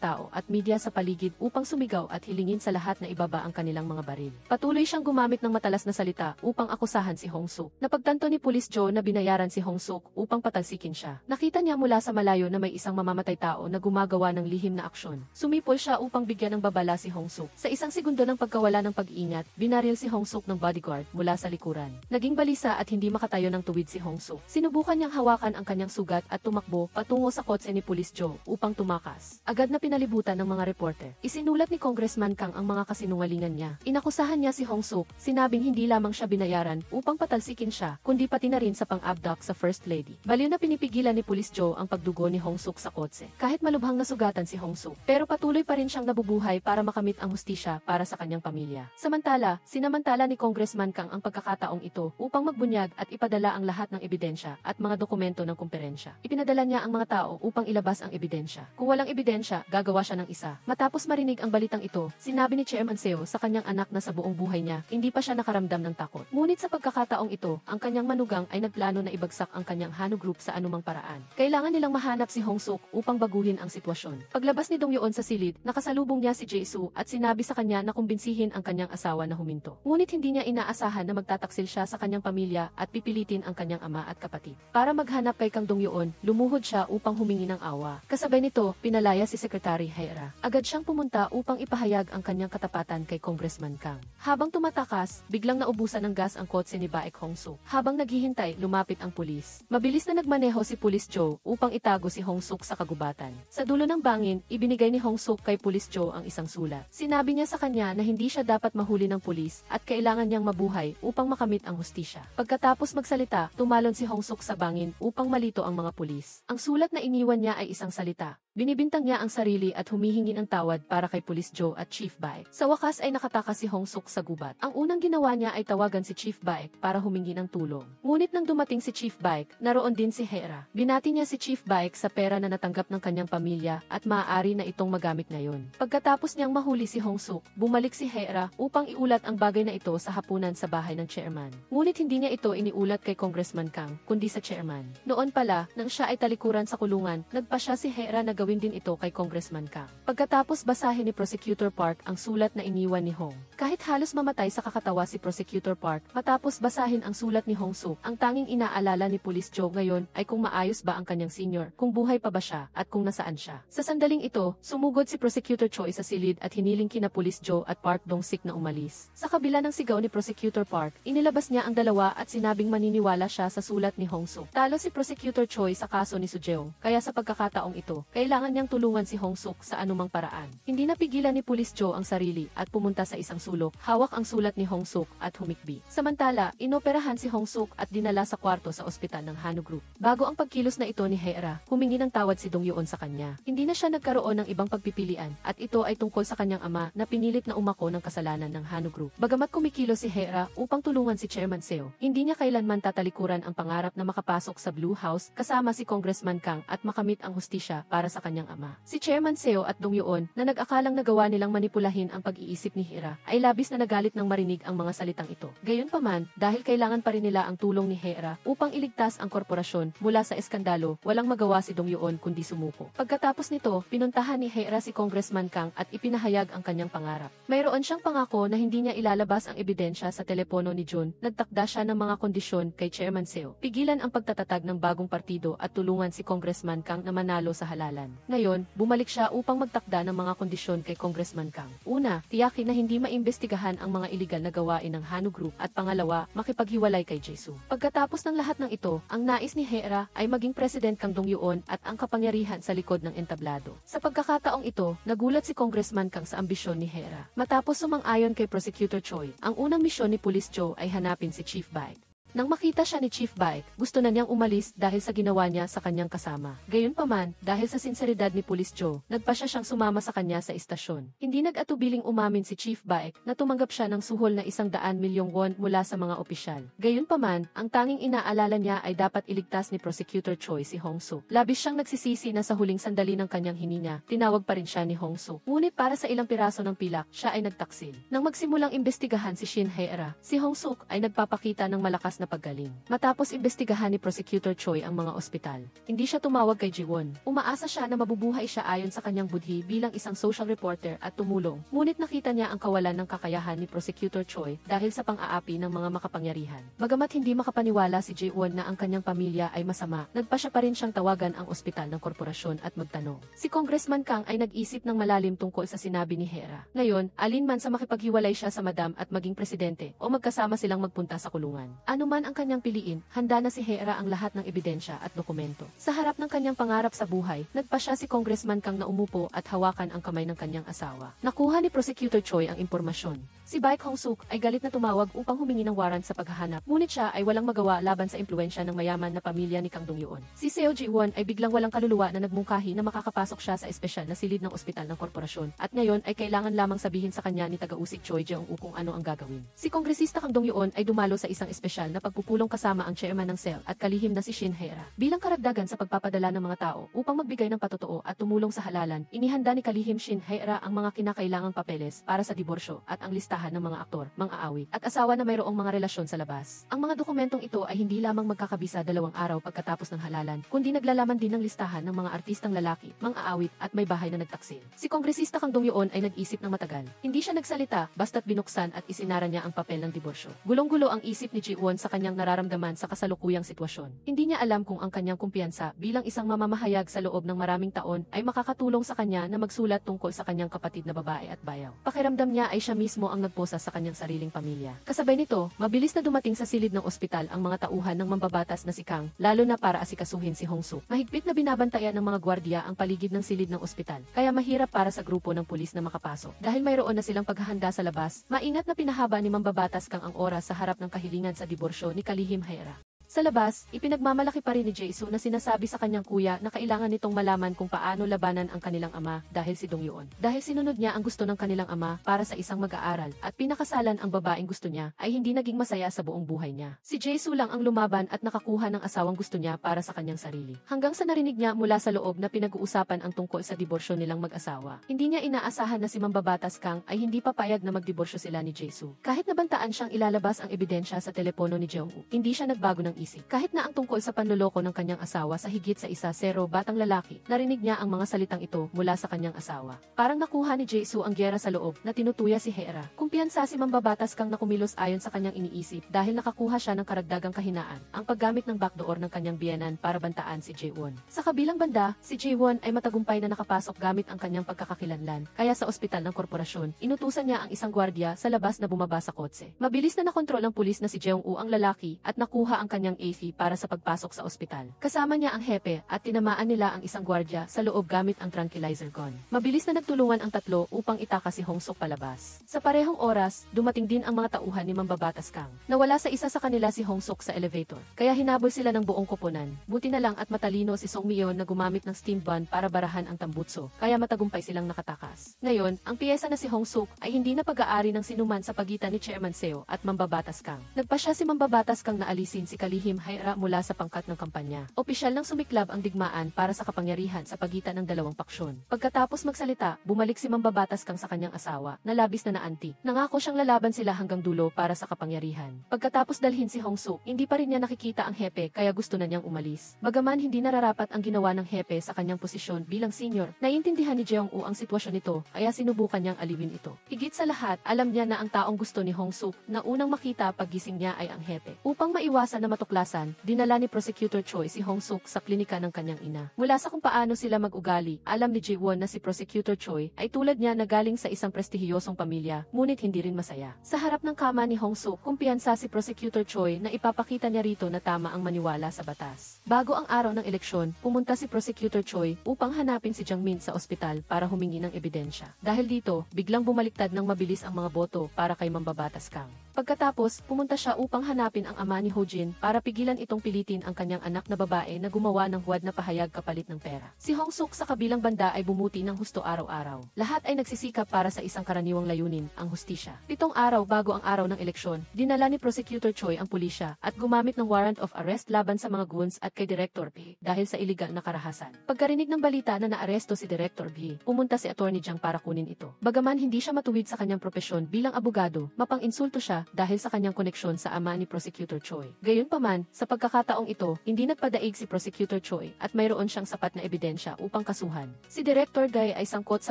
tao at media sa paligid upang sumigaw at hilingin sa lahat na ibaba ang kanilang mga baril. Patuloy siyang gumamit ng matalas na salita upang akusahan si Hong Suk. Napagtanto ni Police Joe na binayaran si Hong Suk upang patalsikin siya. Nakita niya mula sa malayo na may isang mamamatay tao na gumagawa ng lihim na aksyon. Sumipol siya upang bigyan ng babala si Hong Suk. Sa isang segundo ng pagkawala ng pag-iingat, binaril si Hong Suk ng bodyguard mula sa likuran. Naging balisa at hindi makatayo ng tuwid si Hong Suk. Sinubukan niyang hawakan ang kanyang sugat at tumakbo patungo sa kotse ni Police Joe upang tumakas. Agad na pinalibutan ng mga reporter. Isinulat ni Congressman Kang ang mga kasinungalingan niya. Inakusahan niya si Hong Suk, sinabing hindi lamang siya binayaran upang patalsikin siya, kundi pati na rin sa pang-abduct sa First Lady. Baliw na pinipigilan ni Police Joe ang pagdugo ni Hong Suk sa kotse. Kahit malubhang nasugatan si Hong Suk, pero patuloy pa rin siyang nabubuhay para makamit ang hustisya para sa kanyang pamilya. Sinamantala ni Congressman Kang ang pagkakataong ito upang magbunyag at ipadala ang lahat ng ebidensya at mga dokumento ng kumperensya. Ipinadala niya ang mga tao upang ilabas ang ebidensya. Kung walang ebidensya, gagawa siya ng isa. Matapos marinig ang balitang ito, sinabi ni Chairman Seo sa kanyang anak na sa buong buhay niya, hindi pa siya nakaramdam ng takot. Ngunit sa pagkakataong ito, ang kanyang manugang ay nagplano na ibagsak ang kanyang Hano Group sa anumang paraan. Kailangan nilang mahanap si Hong Suk upang baguhin ang sitwasyon. Paglabas ni Dong Yuon sa silid, nakasalubong niya si Jisoo at sinabi sa kanya na kumbinsihin ang kanyang asawa na huminto. Ngunit hindi niya inaasahan na magtataksil siya sa kanyang pamilya at pipilitin ang kanyang ama at kapatid. Para maghanap kay Kang Dong Yuon, lumuhod siya upang humingi ng awa. Kasabay nito, pinalaya si Secretary Haera. Agad siyang pumunta upang ipahayag ang kanyang katapatan kay Congressman Kang. Habang tumatakas, biglang naubusan ng gas ang kotse ni Baek Hong Suk. Habang naghihintay, lumapit ang pulis. Mabilis na nagmaneho si Police Joe upang itago si Hong Suk sa kagubatan. Sa dulo ng bangin, ibinigay ni Hong Suk kay Police Joe ang isang sulat. Sinabi niya sa kanya na hindi siya dapat mahuli ng pulis at kailangan niyang mabuhay upang makamit ang hustisya. Pagkatapos magsalita, tumalon si Hong Suk sa bangin upang malito ang mga pulis. Ang sulat na iniwan niya ay isang salita. Binibintang niya ang sarili at humihingi ng tawad para kay Police Joe at Chief Baek. Sa wakas ay nakatakas si Hong Suk sa gubat. Ang unang ginawa niya ay tawagan si Chief Baek para humingi ng tulong. Ngunit nang dumating si Chief Baek, naroon din si Haera. Binati niya si Chief Baek sa pera na natanggap ng kanyang pamilya at maaari na itong magamit ngayon. Pagkatapos niyang mahuli si Hong Suk, bumalik si Haera upang iulat ang bagay na ito sa hapunan sa bahay ng chairman. Ngunit hindi niya ito iniulat kay Congressman Kang, kundi sa chairman. Noon pala, nang siya ay talikuran sa kulungan, nagpa siya si Haera na gawin din ito kay Congressman Kang. Pagkatapos basahin ni Prosecutor Park ang sulat na iniwan ni Hong. Kahit halos mamatay sa kakatawa si Prosecutor Park, matapos basahin ang sulat ni Hong Suk, ang tanging inaalala ni Police Joe ngayon ay kung maayos ba ang kanyang senior, kung buhay pa ba siya, at kung nasaan siya. Sa sandaling ito, sumugod si Prosecutor Choi sa silid at hiniling kina Police Joe at Park Dong-sik na umalis. Sa kabila ng sigaw ni Prosecutor Park, inilabas niya ang dalawa at sinabing maniniwala siya sa sulat ni Hong Suk. Talo si Prosecutor Choi sa kaso ni Sujeong, kaya sa pagkakataong ito, kailangan kailangan niyang tulungan si Hong Suk sa anumang paraan. Hindi napigilan ni Police Joe ang sarili at pumunta sa isang sulok, hawak ang sulat ni Hong Suk at humikbi. Samantala, inoperahan si Hong Suk at dinala sa kwarto sa ospital ng Hanu Group. Bago ang pagkilos na ito ni Hera, humingi ng tawad si Dong Yuon sa kanya. Hindi na siya nagkaroon ng ibang pagpipilian at ito ay tungkol sa kanyang ama na pinilit na umako ng kasalanan ng Hanu Group. Bagamat kumikilos si Hera upang tulungan si Chairman Seo, hindi niya kailanman tatalikuran ang pangarap na makapasok sa Blue House kasama si Congressman Kang at makamit ang hustisya para sa kanyang ama. Si Chairman Seo at Dong Yuon na nag-akalang nagawa nilang manipulahin ang pag-iisip ni Hera ay labis na nagalit nang marinig ang mga salitang ito. Gayunpaman, dahil kailangan pa rin nila ang tulong ni Hera upang iligtas ang korporasyon mula sa eskandalo, walang magawa si Dong Yuon kundi sumuko. Pagkatapos nito, pinuntahan ni Hera si Congressman Kang at ipinahayag ang kanyang pangarap. Mayroon siyang pangako na hindi niya ilalabas ang ebidensya sa telepono ni Jun. Nagtakda siya ng mga kondisyon kay Chairman Seo. Pigilan ang pagtatatag ng bagong partido at tulungan si Congressman Kang na manalo sa halalan. Ngayon, bumalik siya upang magtakda ng mga kondisyon kay Congressman Kang. Una, tiyakin na hindi maimbestigahan ang mga iligal na gawain ng Hanu Group at pangalawa, makipaghiwalay kay Jae-soo. Pagkatapos ng lahat ng ito, ang nais ni Hera ay maging President Kang Dong Yuon at ang kapangyarihan sa likod ng entablado. Sa pagkakataong ito, nagulat si Congressman Kang sa ambisyon ni Hera. Matapos sumang-ayon kay Prosecutor Choi, ang unang misyon ni Police Joe ay hanapin si Chief Baek. Nang makita siya ni Chief Baek, gusto na niyang umalis dahil sa ginawa niya sa kanyang kasama. Gayunpaman, dahil sa sinseridad ni Police Joe, nagpasya siyang sumama sa kanya sa istasyon. Hindi nag-atubiling umamin si Chief Baek na tumanggap siya ng suhol na 100 milyong won mula sa mga opisyal. Gayunpaman, ang tanging inaalala niya ay dapat iligtas ni Prosecutor Choi si Hong Suk. Labis siyang nagsisisi na sa huling sandali ng kanyang hininga, tinawag pa rin siya ni Hong Suk. Ngunit para sa ilang piraso ng pilak, siya ay nagtaksil. Nang magsimulang imbestigahan si Shin Hye-ra, si Hong Suk ay nagpapakita ng malakas na paggaling. Matapos imbestigahan ni Prosecutor Choi ang mga ospital, hindi siya tumawag kay Ji-won. Umaasa siya na mabubuhay siya ayon sa kanyang budhi bilang isang social reporter at tumulong. Ngunit nakita niya ang kawalan ng kakayahan ni Prosecutor Choi dahil sa pang-aapi ng mga makapangyarihan. Bagamat hindi makapaniwala si Ji-won na ang kanyang pamilya ay masama, nagpa siya pa rin siyang tawagan ang ospital ng korporasyon at magtanong. Si Congressman Kang ay nag-isip ng malalim tungkol sa sinabi ni Hera. Ngayon, alinman sa makipaghiwalay siya sa madam at maging presidente o magkasama silang magpunta sa kulungan. Ano man ang kanyang piliin, handa na si Hera ang lahat ng ebidensya at dokumento. Sa harap ng kanyang pangarap sa buhay, nagpa siya si Congressman Kang na umupo at hawakan ang kamay ng kanyang asawa. Nakuha ni Prosecutor Choi ang impormasyon. Si Baek Hong Suk ay galit na tumawag upang humingi ng warrant sa paghahanap, ngunit siya ay walang magawa laban sa impluensya ng mayaman na pamilya ni Kang Dong Yuon. Si Seo Ji-won ay biglang walang kaluluwa na nagmungkahi na makakapasok siya sa espesyal na silid ng ospital ng korporasyon, at ngayon ay kailangan lamang sabihin sa kanya ni taga-usik Choi Jeong-woo kung ano ang gagawin. Si Kongresista Kang Dong Yuon ay dumalo sa isang espesyal na pagpupulong kasama ang chairman ng SEL at kalihim na si Shin Hye-ra. Bilang karagdagan sa pagpapadala ng mga tao upang magbigay ng patotoo at tumulong sa halalan, inihanda ni kalihim Shin Hye-ra ang mga kinakailangang papeles para sa diborsyo at ang listahan ng mga aktor, mang-aawit, at asawa na mayroong mga relasyon sa labas. Ang mga dokumentong ito ay hindi lamang magkakabisa 2 araw pagkatapos ng halalan, kundi naglalaman din ng listahan ng mga artistang lalaki, mang-aawit, at may bahay na nagtaksil. Si Kongresista Kang Dong Yuon ay nag-isip ng matagal. Hindi siya nagsalita, basta't binuksan at isinara niya ang papel ng diborsyo. Gulong-gulo ang isip ni Ji-won sa kanyang nararamdaman sa kasalukuyang sitwasyon. Hindi niya alam kung ang kanyang kumpiyansa bilang isang mamamahayag sa loob ng maraming taon ay makakatulong sa kanya na magsulat tungkol sa kanyang kapatid na babae at bayaw. Pakiramdam niya ay siya mismo ang nagposa sa kanyang sariling pamilya. Kasabay nito, mabilis na dumating sa silid ng ospital ang mga tauhan ng mambabatas na si Kang, lalo na para asikasuhin si Hong Suk. Mahigpit na binabantayan ng mga gwardiya ang paligid ng silid ng ospital, kaya mahirap para sa grupo ng pulis na makapasok. Dahil mayroon na silang paghahanda sa labas, maingat na pinahaba ni mambabatas Kang ang oras sa harap ng kahilingan sa diborsyo ni kalihim Hye-ra. Sa labas, ipinagmamalaki pa rin ni Jae-soo na sinasabi sa kanyang kuya na kailangan nitong malaman kung paano labanan ang kanilang ama dahil si Dong Yuon. Dahil sinunod niya ang gusto ng kanilang ama para sa isang mag-aaral at pinakasalan ang babaeng gusto niya ay hindi naging masaya sa buong buhay niya. Si Jae-soo lang ang lumaban at nakakuha ng asawang gusto niya para sa kanyang sarili. Hanggang sa narinig niya mula sa loob na pinag-uusapan ang tungkol sa diborsyo nilang mag-asawa. Hindi niya inaasahan na si Mambabatas Kang ay hindi papayag na magdiborsyo sila ni Jae-soo. Kahit nabantaan siyang ilalabas ang ebidensya sa telepono ni Jeong-woo, hindi siya nagbago ng isip. Kahit na ang tungkol sa panloloko ng kanyang asawa sa higit sa 10 batang lalaki, narinig niya ang mga salitang ito mula sa kanyang asawa. Parang nakuha ni Jae-soo ang gyera sa loob na tinutuya si Hye-ra. Kumpiyansa si Mambabatas Kang na kumilos ayon sa kanyang iniisip dahil nakakuha siya ng karagdagang kahinaan, ang paggamit ng backdoor ng kanyang biyenan para bantaan si Jae-won. Sa kabilang banda, si Jae-won ay matagumpay na nakapasok gamit ang kanyang pagkakakilanlan, kaya sa ospital ng korporasyon, inutusan niya ang isang gwardiya sa labas na bumaba sa kotse. Mabilis na nakontrol ng pulis na si Jeong-woo ang lalaki at nakuha ang kanyang kanyang AC para sa pagpasok sa ospital. Kasama niya ang hepe at tinamaan nila ang isang gwardya sa loob gamit ang tranquilizer gun. Mabilis na nagtulungan ang tatlo upang itaka si Hong Suk palabas. Sa parehong oras, dumating din ang mga tauhan ni Mambabatas Kang. Nawala sa isa sa kanila si Hong Suk sa elevator, kaya hinabol sila ng buong koponan. Buti na lang at matalino si Song Myon na gumamit ng steam gun para barahan ang tambutso, kaya matagumpay silang nakatakas. Ngayon, ang piyesa na si Hong Suk ay hindi na pag-aari ng sinuman sa pagitan ni Chairman Seo at Mambabatas Kang. Nagpasya si Mambabatas Kang na alisin si Kalihim Haira mula sa pangkat ng kampanya. Opisyal nang sumiklab ang digmaan para sa kapangyarihan sa pagitan ng dalawang paksyon. Pagkatapos magsalita, bumalik si Mambabatas Kang sa kanyang asawa, na labis na naanti. Nangako siyang lalaban sila hanggang dulo para sa kapangyarihan. Pagkatapos dalhin si Hong Suk, hindi pa rin niya nakikita ang hepe kaya gusto na niyang umalis. Bagaman hindi nararapat ang ginawa ng hepe sa kanyang posisyon bilang senior, naiintindihan ni Jeong-u ang sitwasyon nito, kaya sinubukan niyang aliwin ito. Higit sa lahat, alam niya na ang taong gusto ni Hong Suk na unang makita paggising niya ay ang hepe. Upang maiwasan na matuklasan, dinala ni Prosecutor Choi si Hong Suk sa klinika ng kanyang ina. Mula sa kung paano sila mag-ugali, alam ni Ji-won na si Prosecutor Choi ay tulad niya na galing sa isang prestihiyosong pamilya, ngunit hindi rin masaya. Sa harap ng kama ni Hong Suk, kumpiyansa si Prosecutor Choi na ipapakita niya rito na tama ang maniwala sa batas. Bago ang araw ng eleksyon, pumunta si Prosecutor Choi upang hanapin si Jiang Min sa ospital para humingi ng ebidensya. Dahil dito, biglang bumaliktad ng mabilis ang mga boto para kay Mambabatas Kang. Pagkatapos, pumunta siya upang hanapin ang ama ni Ho Jin para pigilan itong pilitin ang kanyang anak na babae na gumawa ng huwad na pahayag kapalit ng pera. Si Hong Suk sa kabilang banda ay bumuti ng husto araw-araw. Lahat ay nagsisikap para sa isang karaniwang layunin, ang hustisya. 7 araw bago ang araw ng eleksyon, dinala ni Prosecutor Choi ang pulisya at gumamit ng warrant of arrest laban sa mga goons at kay Director B dahil sa iligal na karahasan. Pagkarinig ng balita na naaresto si Director B, pumunta si Attorney Jiang para kunin ito. Bagaman hindi siya matuwid sa kanyang propesyon bilang abogado, mapang-insulto siya dahil sa kanyang koneksyon sa ama ni Prosecutor Choi. Gayunpaman, sa pagkakataong ito, hindi nagpadaig si Prosecutor Choi at mayroon siyang sapat na ebidensya upang kasuhan. Si Director Guy ay sangkot sa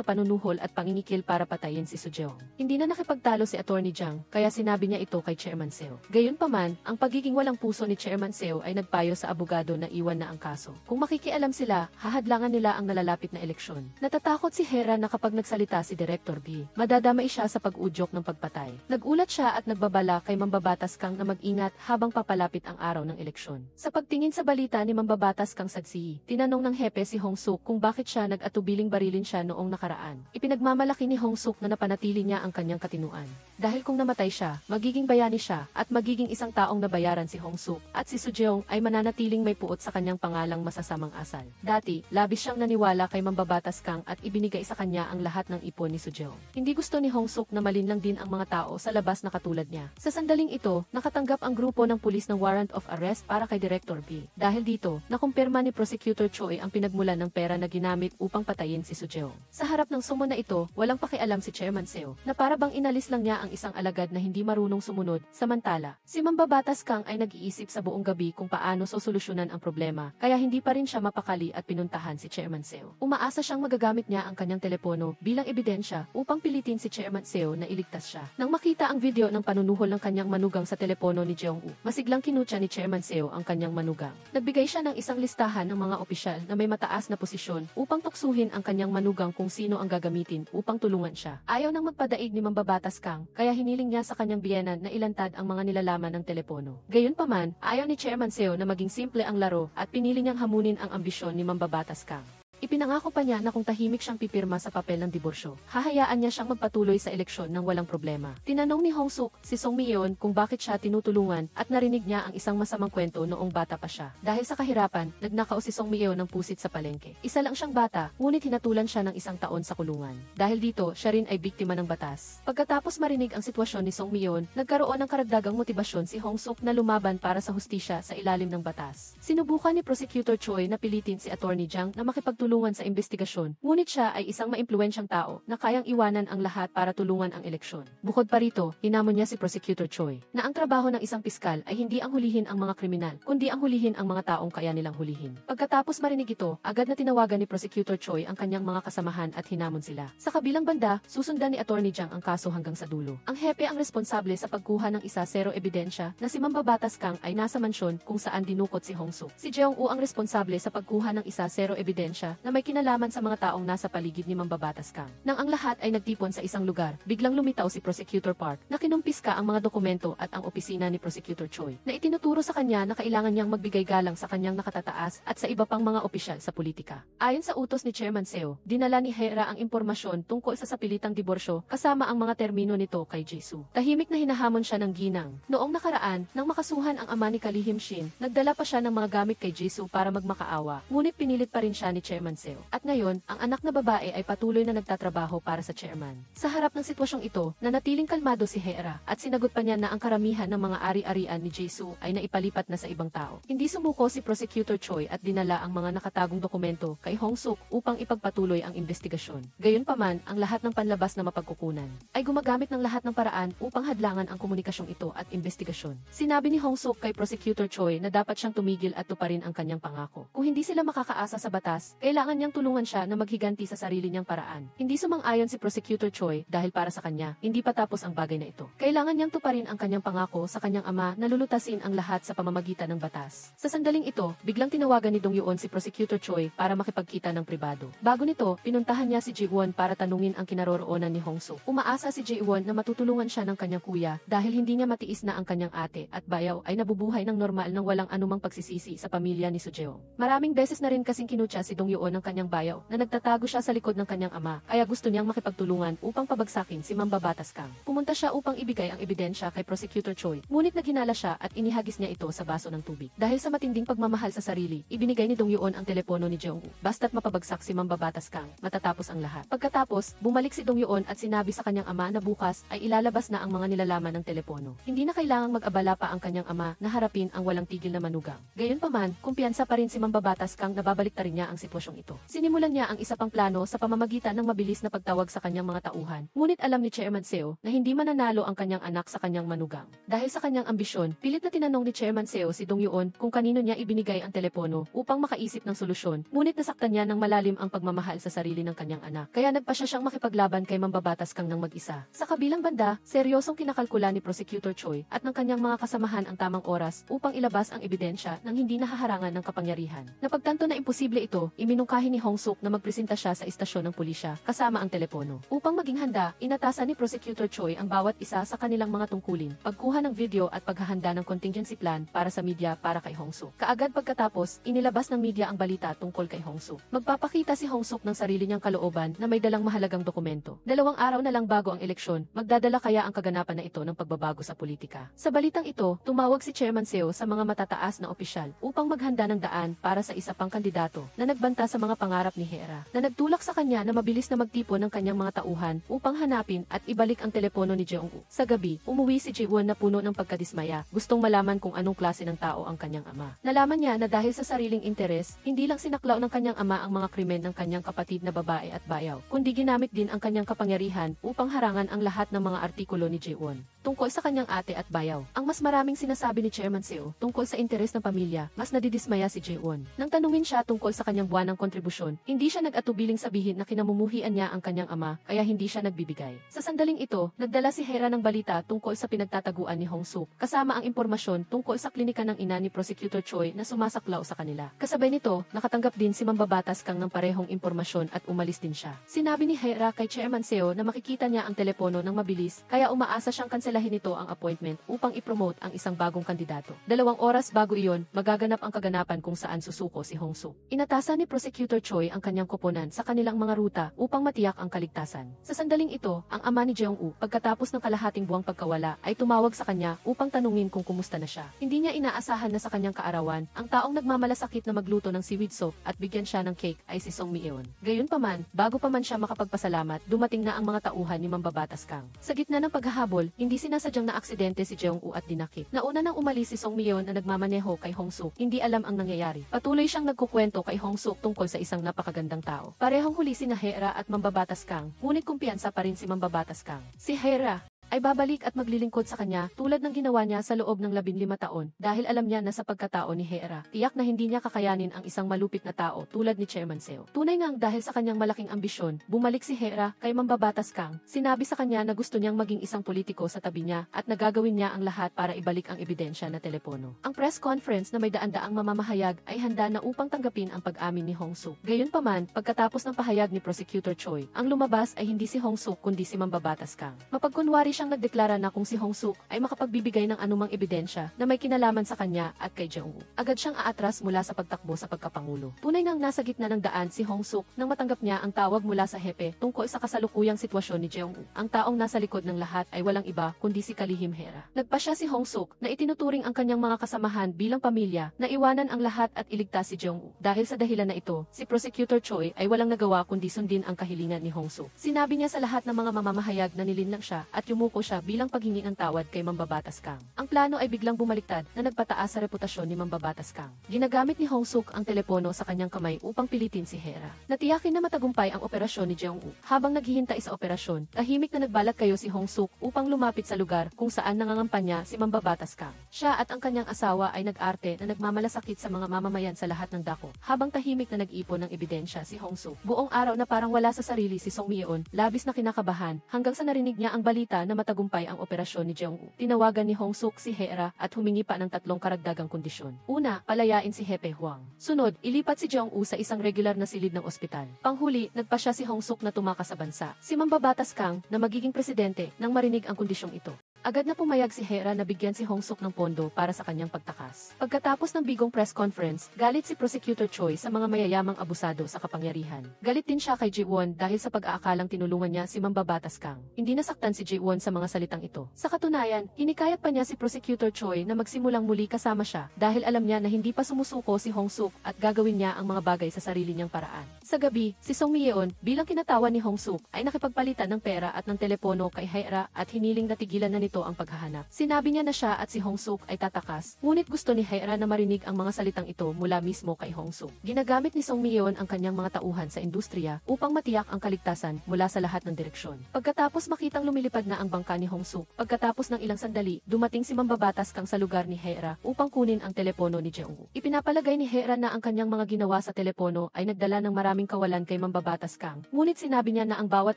panunuhol at pangingikil para patayin si Sujeong. Hindi na nakipagtalo si Attorney Jiang, kaya sinabi niya ito kay Chairman Seo. Gayunpaman, ang pagiging walang puso ni Chairman Seo ay nagpayo sa abogado na iwan na ang kaso. Kung makikialam sila, hahadlangan nila ang nalalapit na eleksyon. Natatakot si Hera na kapag nagsalita si Director B, madadamay siya sa pag-udyok ng pagpatay. Nagulat siya at nagbabala kay Mambabatas Kang na mag-ingat habang papalapit ang araw ng eleksyon. Sa pagtingin sa balita ni Mambabatas Kang Saksi, tinanong ng hepe si Hong Suk kung bakit siya nag-atubiling barilin siya noong nakaraan. Ipinagmamalaki ni Hong Suk na napanatili niya ang kanyang katinuan. Dahil kung namatay siya, magiging bayani siya at magiging isang taong nabayaran si Hong Suk at si Sujeong ay mananatiling may puot sa kanyang pangalang masasamang asal. Dati, labis siyang naniwala kay Mambabatas Kang at ibinigay sa kanya ang lahat ng ipon ni Sujeong. Hindi gusto ni Hong Suk na malinlang din ang mga tao sa labas na katulad niya. Sa sandaling ito, nakatanggap ang grupo ng pulis ng warrant of arrest para kay Director B. Dahil dito, nakumpirma ni Prosecutor Choi ang pinagmulan ng pera na ginamit upang patayin si Sujeong. Sa harap ng sumo na ito, walang pakialam si Chairman Seo, na para bang inalis lang niya ang isang alagad na hindi marunong sumunod. Samantala, si Mambabatas Kang ay nag-iisip sa buong gabi kung paano sosolusyonan ang problema, kaya hindi pa rin siya mapakali at pinuntahan si Chairman Seo. Umaasa siyang magagamit niya ang kanyang telepono bilang ebidensya upang pilitin si Chairman Seo na iligtas siya. Nang makita ang video ng panunuhol ng kanyang manugang sa telepono ni Jeong-u, masiglang kinutya ni Chairman Seo ang kanyang manugang. Nagbigay siya ng isang listahan ng mga opisyal na may mataas na posisyon upang tuksuhin ang kanyang manugang kung sino ang gagamitin upang tulungan siya. Ayaw nang magpadaig ni Mambabatas Kang, kaya hiniling niya sa kanyang biyenan na ilantad ang mga nilalaman ng telepono. Gayunpaman, ayaw ni Chairman Seo na maging simple ang laro at pinili niyang hamunin ang ambisyon ni Mambabatas Kang. Ipinangako pa niya na kung tahimik siyang pipirma sa papel ng diborsyo, hahayaan niya siyang magpatuloy sa eleksyon ng walang problema. Tinanong ni Hong Suk si Song Myon kung bakit siya tinutulungan at narinig niya ang isang masamang kwento noong bata pa siya. Dahil sa kahirapan, nagnakaw si Song Myon ng pusit sa palengke. Isa lang siyang bata, ngunit hinatulan siya ng 1 taon sa kulungan. Dahil dito, siya rin ay biktima ng batas. Pagkatapos marinig ang sitwasyon ni Song Myon, nagkaroon ng karagdagang motibasyon si Hong Suk na lumaban para sa hustisya sa ilalim ng batas. Sinubukan ni Prosecutor Choi na pilitin si Attorney Jiang na makipagtulungan sa investigasyon, ngunit siya ay isang maimpluwensyang tao na kayang iwanan ang lahat para tulungan ang eleksyon. Bukod pa rito, hinamon niya si Prosecutor Choi na ang trabaho ng isang piskal ay hindi ang hulihin ang mga kriminal, kundi ang hulihin ang mga taong kaya nilang hulihin. Pagkatapos marinig ito, agad na tinawagan ni Prosecutor Choi ang kanyang mga kasamahan at hinamon sila. Sa kabilang banda, susundan ni Attorney Jiang ang kaso hanggang sa dulo. Ang hepe ang responsable sa pagkuha ng isa zero ebidensya na si Mambabatas Kang ay nasa mansyon kung saan dinukot si Hong Suk. Si Jeong-u ang responsable sa pagkuha ng isa zero ebidensya na may kinalaman sa mga taong nasa paligid ni Mambabatas Kang. Nang ang lahat ay nagtipon sa isang lugar, biglang lumitaw si Prosecutor Park na kinumpiska ang mga dokumento at ang opisina ni Prosecutor Choi na itinuturo sa kanya na kailangan niyang magbigay galang sa kanyang nakatataas at sa iba pang mga opisyal sa politika. Ayon sa utos ni Chairman Seo, dinala ni Hera ang impormasyon tungkol sa sapilitang diborsyo kasama ang mga termino nito kay Jisoo. Tahimik na hinahamon siya ng ginang. Noong nakaraan, nang makasuhan ang ama ni Kalihim Shin, nagdala pa siya ng mga gamit kay Jisoo para magmakaawa, ngunit pinilit pa rin siya ni Chairman Seo. At ngayon, ang anak na babae ay patuloy na nagtatrabaho para sa chairman. Sa harap ng sitwasyong ito, nanatiling kalmado si Hera at sinagot pa niya na ang karamihan ng mga ari-arian ni Jisoo ay naipalipat na sa ibang tao. Hindi sumuko si Prosecutor Choi at dinala ang mga nakatagong dokumento kay Hong Suk upang ipagpatuloy ang investigasyon. Gayunpaman, ang lahat ng panlabas na mapagkukunan ay gumagamit ng lahat ng paraan upang hadlangan ang komunikasyong ito at investigasyon. Sinabi ni Hong Suk kay Prosecutor Choi na dapat siyang tumigil at tuparin ang kanyang pangako. Kung hindi sila makakaasa sa batas, kailangan niyang tulungan siya na maghiganti sa sarili niyang paraan. Hindi sumang-ayon si Prosecutor Choi dahil para sa kanya, hindi pa tapos ang bagay na ito. Kailangan niyang tuparin ang kanyang pangako sa kanyang ama na lulutasin ang lahat sa pamamagitan ng batas. Sa sandaling ito, biglang tinawagan ni Dong Yuon si Prosecutor Choi para makipagkita ng pribado. Bago nito, pinuntahan niya si Ji-won para tanungin ang kinaroroonan ni Hong Suk. Umaasa si Ji-won na matutulungan siya ng kanyang kuya dahil hindi niya matiis na ang kanyang ate at bayaw ay nabubuhay ng normal nang walang anumang pagsisisi sa pamilya ni Seo. Maraming beses na rin kasing kinutya si Dong Yuon ng kanyang bayaw na nagtatago siya sa likod ng kanyang ama, kaya gusto niyang makipagtulungan upang pabagsakin si Mambabatas Kang. Pumunta siya upang ibigay ang ebidensya kay Prosecutor Choi, ngunit naghinala siya at inihagis niya ito sa baso ng tubig. Dahil sa matinding pagmamahal sa sarili, ibinigay ni Dong Yuon ang telepono ni Jeong-woo, basta't mapabagsak si Mambabatas Kang, matatapos ang lahat. Pagkatapos, bumalik si Dong Yuon at sinabi sa kanyang ama na bukas ay ilalabas na ang mga nilalaman ng telepono. Hindi na kailangang mag-abala pa ang kanyang ama na harapin ang walang tigil na manugang. Gayunpaman, kumpiyansa pa rin si Mambabatas Kang na babaliktarin niya ang sitwasyong ito. Sinimulan niya ang isa pang plano sa pamamagitan ng mabilis na pagtawag sa kanyang mga tauhan. Ngunit alam ni Chairman Seo na hindi mananalo ang kanyang anak sa kanyang manugang. Dahil sa kanyang ambisyon, pilit na tinanong ni Chairman Seo si Dong Yuon kung kanino niya ibinigay ang telepono upang makaisip ng solusyon. Ngunit nasaktan niya ng malalim ang pagmamahal sa sarili ng kanyang anak. Kaya nagpasya siyang makipaglaban kay Mambabatas Kang ng mag-isa. Sa kabilang banda, seryosong kinakalkula ni Prosecutor Choi at ng kanyang mga kasamahan ang tamang oras upang ilabas ang ebidensya nang hindi nahaharangan ng kapangyarihan. Napagtanto na imposible ito, iminungkahi ni Hong Suk na magpresenta siya sa istasyon ng pulisya kasama ang telepono. Upang maging handa, inatasan ni Prosecutor Choi ang bawat isa sa kanilang mga tungkulin, pagkuha ng video at paghahanda ng contingency plan para sa media para kay Hong Suk. Kaagad pagkatapos, inilabas ng media ang balita tungkol kay Hong Suk. Magpapakita si Hong Suk ng sarili niyang kalooban na may dalang mahalagang dokumento. 2 araw na lang bago ang eleksyon, magdadala kaya ang kaganapan na ito ng pagbabago sa politika. Sa balitang ito, tumawag si Chairman Seo sa mga matataas na opisyal upang maghanda ng daan para sa isa pang kandidato na nagbanta sa mga pangarap ni Hera, na nagtulak sa kanya na mabilis na magtipon ng kanyang mga tauhan upang hanapin at ibalik ang telepono ni Jeong-woo. Sa gabi, umuwi si Ji-won na puno ng pagkadismaya, gustong malaman kung anong klase ng tao ang kanyang ama. Nalaman niya na dahil sa sariling interes, hindi lang sinaklaw ng kanyang ama ang mga krimen ng kanyang kapatid na babae at bayaw, kundi ginamit din ang kanyang kapangyarihan upang harangan ang lahat ng mga artikulo ni Ji-won tungkol sa kanyang ate at bayaw. Ang mas maraming sinasabi ni Chairman Seo tungkol sa interes ng pamilya, mas nadidismaya si Ji-won. Nang tanungin siya tungkol sa kanyang buwanang kontribusyon, hindi siya nag-atubiling sabihin na kinamumuhian niya ang kanyang ama, kaya hindi siya nagbibigay. Sa sandaling ito, nagdala si Hera ng balita tungkol sa pinagtataguan ni Hong Suk, kasama ang impormasyon tungkol sa klinika ng ina ni Prosecutor Choi na sumasaklaw sa kanila. Kasabay nito, nakatanggap din si Mambabatas Kang ng parehong impormasyon at umalis din siya. Sinabi ni Hera kay Chairman Seo na makikita niya ang telepono ng mabilis, kaya umaasa siyang kanselahin nito ang appointment upang ipromote ang isang bagong kandidato. 2 oras bago iyon, magaganap ang kaganapan kung saan susuko si Hong Suk. Inatasan ni Prosecutor Choi ang kanyang koponan sa kanilang mga ruta upang matiyak ang kaligtasan. Sa sandaling ito, ang ama ni Jeong-woo, pagkatapos ng kalahating buwang pagkawala, ay tumawag sa kanya upang tanungin kung kumusta na siya. Hindi niya inaasahan na sa kanyang kaarawan, ang taong nagmamalasakit na magluto ng seaweed soup at bigyan siya ng cake ay si Song Mi-eun. Gayunpaman, bago pa man siya makapagpasalamat, dumating na ang mga tauhan ni Mambabatas Kang. Sa gitna ng paghahabol, hindi sinasadyang na aksidente si Jeong-woo at dinakip. Nauna nang umalis si Song Mi-eun na nagmamaneho kay Hong Suk, hindi alam ang nangyayari. Patuloy siyang nagkukwento kay Hong Suk tungkol sa isang napakagandang tao. Parehong huli si Hera at Mambabatas Kang, ngunit kumpiyansa pa rin si Mambabatas Kang. Si Hera ay babalik at maglilingkod sa kanya tulad ng ginawa niya sa loob ng 15 taon dahil alam niya na sa pagkatao ni Hera, tiyak na hindi niya kakayanin ang isang malupit na tao tulad ni Chairman Seo. Tunay ngang dahil sa kanyang malaking ambisyon, bumalik si Hera kay Mambabatas Kang. Sinabi sa kanya na gusto niyang maging isang politiko sa tabi niya at nagagawin niya ang lahat para ibalik ang ebidensya na telepono. Ang press conference na may daan-daang mamamahayag ay handa na upang tanggapin ang pag-amin ni Hong Suk. Gayunpaman, pagkatapos ng pahayag ni Prosecutor Choi, ang lumabas ay hindi si Hong Suk kundi si Mambabatas Kang. Mapagkunwari siyang nagdeklara na kung si Hong Suk ay makapagbibigay ng anumang ebidensya na may kinalaman sa kanya at kay Jeong-woo, agad siyang aatras mula sa pagtakbo sa pagkapangulo. Tunay ngang nasa gitna ng daan si Hong Suk nang matanggap niya ang tawag mula sa hepe tungkol sa kasalukuyang sitwasyon ni Jeong-woo. Ang taong nasa likod ng lahat ay walang iba kundi si Kalihim Hera. Nagpasya si Hong Suk na itinuturing ang kanyang mga kasamahan bilang pamilya na iwanan ang lahat at iligtas si Jeong-woo. Dahil sa dahilan na ito, si Prosecutor Choi ay walang nagawa kundi sundin ang kahilingan ni Hong Suk. Sinabi niya sa lahat ng mga mamamahayag na nilinlang siya at yumuko siya bilang paghingi ng tawad kay Mambabatas Kang. Ang plano ay biglang bumaliktad na nagpataas sa reputasyon ni Mambabatas Kang. Ginagamit ni Hong Suk ang telepono sa kanyang kamay upang pilitin si Hera. Natiyakin na matagumpay ang operasyon ni Jeong-woo. Habang naghihintay sa operasyon, tahimik na nagbalak kayo si Hong Suk upang lumapit sa lugar kung saan nangangampanya si Mambabatas Kang. Siya at ang kanyang asawa ay nag-arte na nagmamalasakit sa mga mamamayan sa lahat ng dako. Habang tahimik na nag-ipon ng ebidensya si Hong Suk, buong araw na parang wala sa sarili si Song Myeon, labis na kinakabahan hanggang sa narinig niya ang balita na matagumpay ang operasyon ni Jeong-woo. Tinawagan ni Hong Suk si Hera at humingi pa ng 3 karagdagang kondisyon. Una, palayain si Hepe Huang. Sunod, ilipat si Jeong-woo sa isang regular na silid ng ospital. Panghuli, nagpasya si Hong Suk na tumakas sa bansa. Si Mambabatas Kang na magiging presidente nang marinig ang kondisyong ito. Agad na pumayag si Hera na bigyan si Hong Suk ng pondo para sa kanyang pagtakas. Pagkatapos ng bigong press conference, galit si Prosecutor Choi sa mga mayayamang abusado sa kapangyarihan. Galit din siya kay Ji-won dahil sa pag-aakalang tinulungan niya si Mambabatas Kang. Hindi nasaktan si Ji-won sa mga salitang ito. Sa katunayan, hinikayat pa niya si Prosecutor Choi na magsimulang muli kasama siya dahil alam niya na hindi pa sumusuko si Hong Suk at gagawin niya ang mga bagay sa sarili niyang paraan. Sa gabi, si Song Myeon bilang kinatawan ni Hong Suk ay nakipagpalitan ng pera at ng telepono kay Hera at hiniling na tigilan na nito ang paghahanap. Sinabi niya na siya at si Hong Suk ay tatakas, ngunit gusto ni Hera na marinig ang mga salitang ito mula mismo kay Hong Suk. Ginagamit ni Song Myeon ang kanyang mga tauhan sa industriya upang matiyak ang kaligtasan mula sa lahat ng direksyon. Pagkatapos makitang lumilipad na ang bangka ni Hong Suk, pagkatapos ng ilang sandali, dumating si Mambabatas Kang sa lugar ni Hera upang kunin ang telepono ni Jeong-woo. Ipinapalagay ni Hera na ang kanyang mga ginawa sa telepono ay nagdala ng maraming kawalan kay Mambabatas Kang, ngunit sinabi niya na ang bawat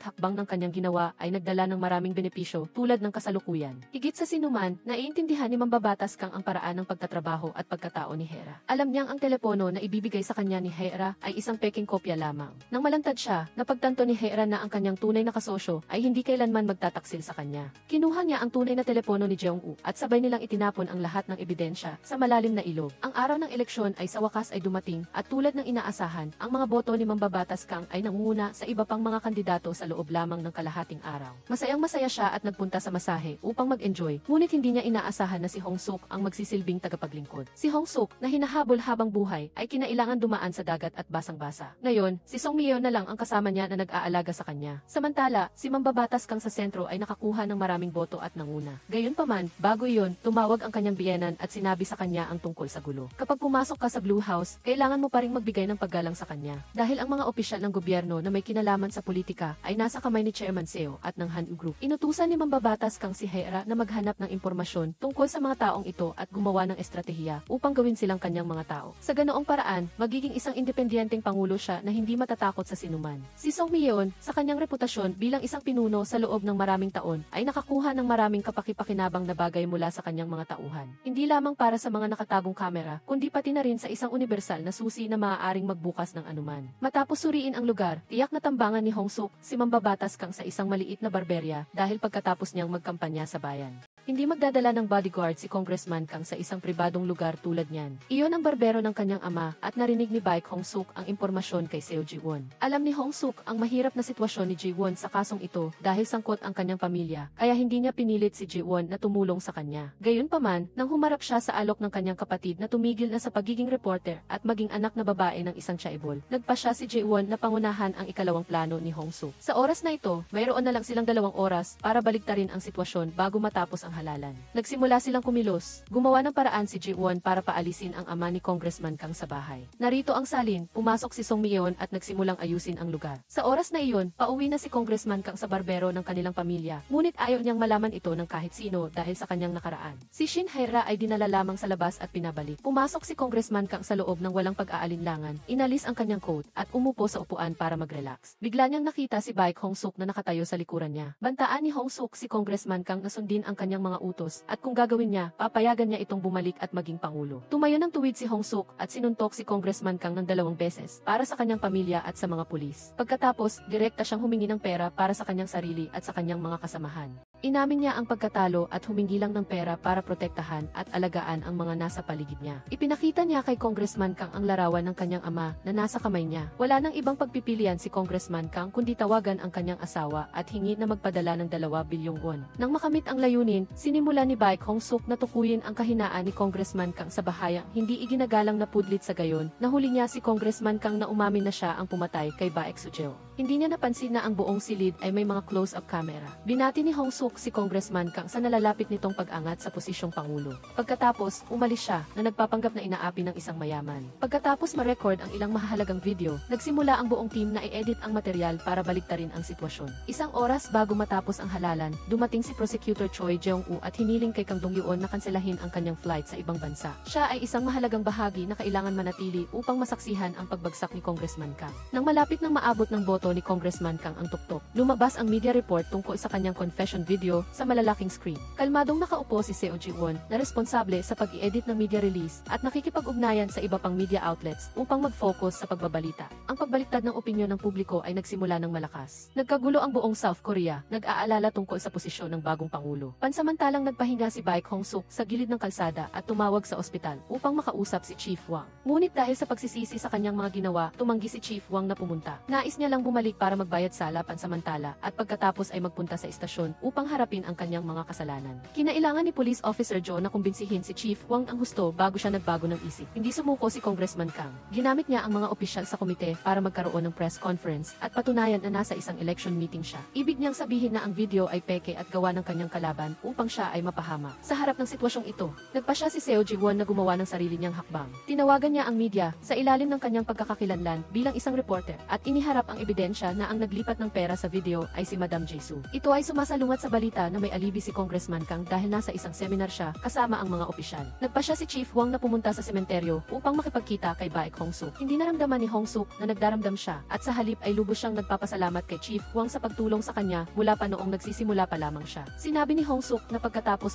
hakbang ng kanyang ginawa ay nagdala ng maraming benepisyo tulad ng kasalukuyan. Higit sa sinuman, naiintindihan ni Mambabatas Kang ang paraan ng pagtatrabaho at pagkatao ni Hera. Alam niyang ang telepono na ibibigay sa kanya ni Hera ay isang peking kopya lamang. Nang malantad siya, napagtanto ni Hera na ang kanyang tunay na kasosyo ay hindi kailanman magtataksil sa kanya. Kinuha niya ang tunay na telepono ni Jeong-woo at sabay nilang itinapon ang lahat ng ebidensya sa malalim na ilog. Ang araw ng eleksyon ay sa wakas ay dumating at tulad ng inaasahan, ang mga boto ni Mambabatas Kang ay nangunguna sa iba pang mga kandidato sa loob lamang ng kalahating araw. Masayang-masaya siya at nagpunta sa masahe upang mag-enjoy, ngunit hindi niya inaasahan na si Hong Suk ang magsisilbing tagapaglingkod. Si Hong Suk na hinahabol habang buhay ay kinailangan dumaan sa dagat at basang-basa. Ngayon, si Song Myeon na lang ang kasama niya na nag-aalaga sa kanya. Samantala, si Mambabatas Kang sa sentro ay nakakuha ng maraming boto at nanguna. Gayunpaman, bago iyon, tumawag ang kanyang biyenan at sinabi sa kanya ang tungkol sa gulo. Kapag pumasok ka sa Blue House, kailangan mo pa ring magbigay ng paggalang sa kanya. Dahil ang mga opisyal ng gobyerno na may kinalaman sa politika ay nasa kamay ni Chairman Seo at ng Han Group. Inutusan ni Mambabatas Kang si Hera na maghanap ng impormasyon tungkol sa mga taong ito at gumawa ng estratehiya upang gawin silang kanyang mga tao. Sa ganoong paraan, magiging isang independenteng pangulo siya na hindi matatakot sa sinuman. Si Song Myeon, sa kanyang reputasyon bilang isang pinuno sa loob ng maraming taon, ay nakakuha ng maraming kapakipakinabang na bagay mula sa kanyang mga tauhan. Hindi lamang para sa mga nakatagong kamera, kundi pati na rin sa isang universal na susi na maaaring magbukas ng anuman. Matapos suriin ang lugar, tiyak na tambangan ni Hong Suk si Mambabatas Kang sa isang maliit na barberya dahil pagkatapos niyang magkampanya sa bayan. Hindi magdadala ng bodyguard si Congressman Kang sa isang pribadong lugar tulad niyan. Iyon ang barbero ng kanyang ama at narinig ni Baek Hong Suk ang impormasyon kay Seo Ji-won. Alam ni Hong Suk ang mahirap na sitwasyon ni Ji-won sa kasong ito dahil sangkot ang kanyang pamilya, kaya hindi niya pinilit si Ji-won na tumulong sa kanya. Gayunpaman, nang humarap siya sa alok ng kanyang kapatid na tumigil na sa pagiging reporter at maging anak na babae ng isang chaebol, nagpa siya si Ji-won na pangunahan ang ikalawang plano ni Hong Suk. Sa oras na ito, mayroon na lang silang 2 oras para baliktarin ang sitwasyon bago matapos ang halalan. Nagsimula silang kumilos. Gumawa ng paraan si Ji-won para paalisin ang ama ni Congressman Kang sa bahay. Narito ang salin, pumasok si Song Myeon at nagsimulang ayusin ang lugar. Sa oras na iyon, pauwi na si Congressman Kang sa barbero ng kanilang pamilya. Ngunit ayaw niyang malaman ito ng kahit sino dahil sa kanyang nakaraan. Si Shin Hae-ra ay dinala lamang sa labas at pinabalik. Pumasok si Congressman Kang sa loob ng walang pag-aalinlangan, inalis ang kanyang coat at umupo sa upuan para mag-relax. Bigla niyang nakita si Baek Hong-suk na nakatayo sa likuran niya. Bantaan ni Hong-suk si Congressman Kang na sundin ang kanyang mga utos at kung gagawin niya, papayagan niya itong bumalik at maging pangulo. Tumayo ng tuwid si Hong-suk at sinuntok si Congressman Kang ng 2 beses para sa kanyang pamilya at sa mga pulis. Pagkatapos, direkta siyang humingi ng pera para sa kanyang sarili at sa kanyang mga kasamahan. Inamin niya ang pagkatalo at humingi lang ng pera para protektahan at alagaan ang mga nasa paligid niya. Ipinakita niya kay Congressman Kang ang larawan ng kanyang ama na nasa kamay niya. Wala nang ibang pagpipilian si Congressman Kang kundi tawagan ang kanyang asawa at hingi na magpadala ng 2 bilyong won. Nang makamit ang layunin, sinimula ni Baek Hong-suk na tukuyin ang kahinaan ni Congressman Kang sa bahayang hindi iginagalang na pudlit sa gayon. Nahuli niya si Congressman Kang na umamin na siya ang pumatay kay Baek Soo-jeol. Hindi niya napansin na ang buong silid ay may mga close-up camera. Binati ni Hong-suk si Congressman Kang sa nalalapit nitong pag-angat sa posisyong pangulo. Pagkatapos, umalis siya na nagpapanggap na inaapi ng isang mayaman. Pagkatapos ma-record ang ilang mahalagang video, nagsimula ang buong team na i-edit ang material para baliktarin ang sitwasyon. Isang oras bago matapos ang halalan, dumating si Prosecutor Choi Jeong-woo at hiniling kay Kang Dong-yeon na kanselahin ang kanyang flight sa ibang bansa. Siya ay isang mahalagang bahagi na kailangan manatili upang masaksihan ang pagbagsak ni Congressman Kang. Nang malapit nang maabot ng boto ni Congressman Kang ang tuktok, lumabas ang media report tungkol sa kanyang confession video sa malalaking screen. Kalmadong nakaupo si Seo Ji-won na responsable sa pag-i-edit ng media release at nakikipag-ugnayan sa iba pang media outlets upang mag-focus sa pagbabalita. Ang pagbaliktad ng opinyon ng publiko ay nagsimula ng malakas. Nagkagulo ang buong South Korea, nag-aalala tungkol sa posisyon ng bagong pangulo. Pansamantalang nagpahinga si Baek Hong-suk sa gilid ng kalsada at tumawag sa ospital upang makausap si Chief Wang. Ngunit dahil sa pagsisisi sa kanyang mga ginawa, tumanggi si Chief Wang na pumunta. Nais niya lang bumalik para magbayad sala pansamantala at pagkatapos ay magpunta sa istasyon upang harapin ang kanyang mga kasalanan. Kinailangan ni Police Officer Joe na kumbinsihin si Chief Wang ang husto bago siya nagbago ng isip. Hindi sumuko si Congressman Kang. Ginamit niya ang mga opisyal sa komite para magkaroon ng press conference at patunayan na nasa isang election meeting siya. Ibig niyang sabihin na ang video ay peke at gawa ng kanyang kalaban upang siya ay mapahama. Sa harap ng sitwasyong ito, nagpa siya si Seo Ji-won na gumawa ng sarili niyang hakbang. Tinawagan niya ang media sa ilalim ng kanyang pagkakakilanlan bilang isang reporter at iniharap ang ebidensya na ang naglipat ng pera sa video ay si Madam Jisoo. Ito ay sumasalungat sa balita na may alibi si Congressman Kang dahil nasa isang seminar siya kasama ang mga opisyal. Nagpa siya si Chief Wang na pumunta sa sementeryo upang makipagkita kay Baek Hong-suk. Hindi naramdaman ni Hong-suk na nagdaramdam siya at sa halip ay lubos siyang nagpapasalamat kay Chief Wang sa pagtulong sa kanya mula pa noong nagsisimula pa lamang siya. Sinabi ni Hong-suk na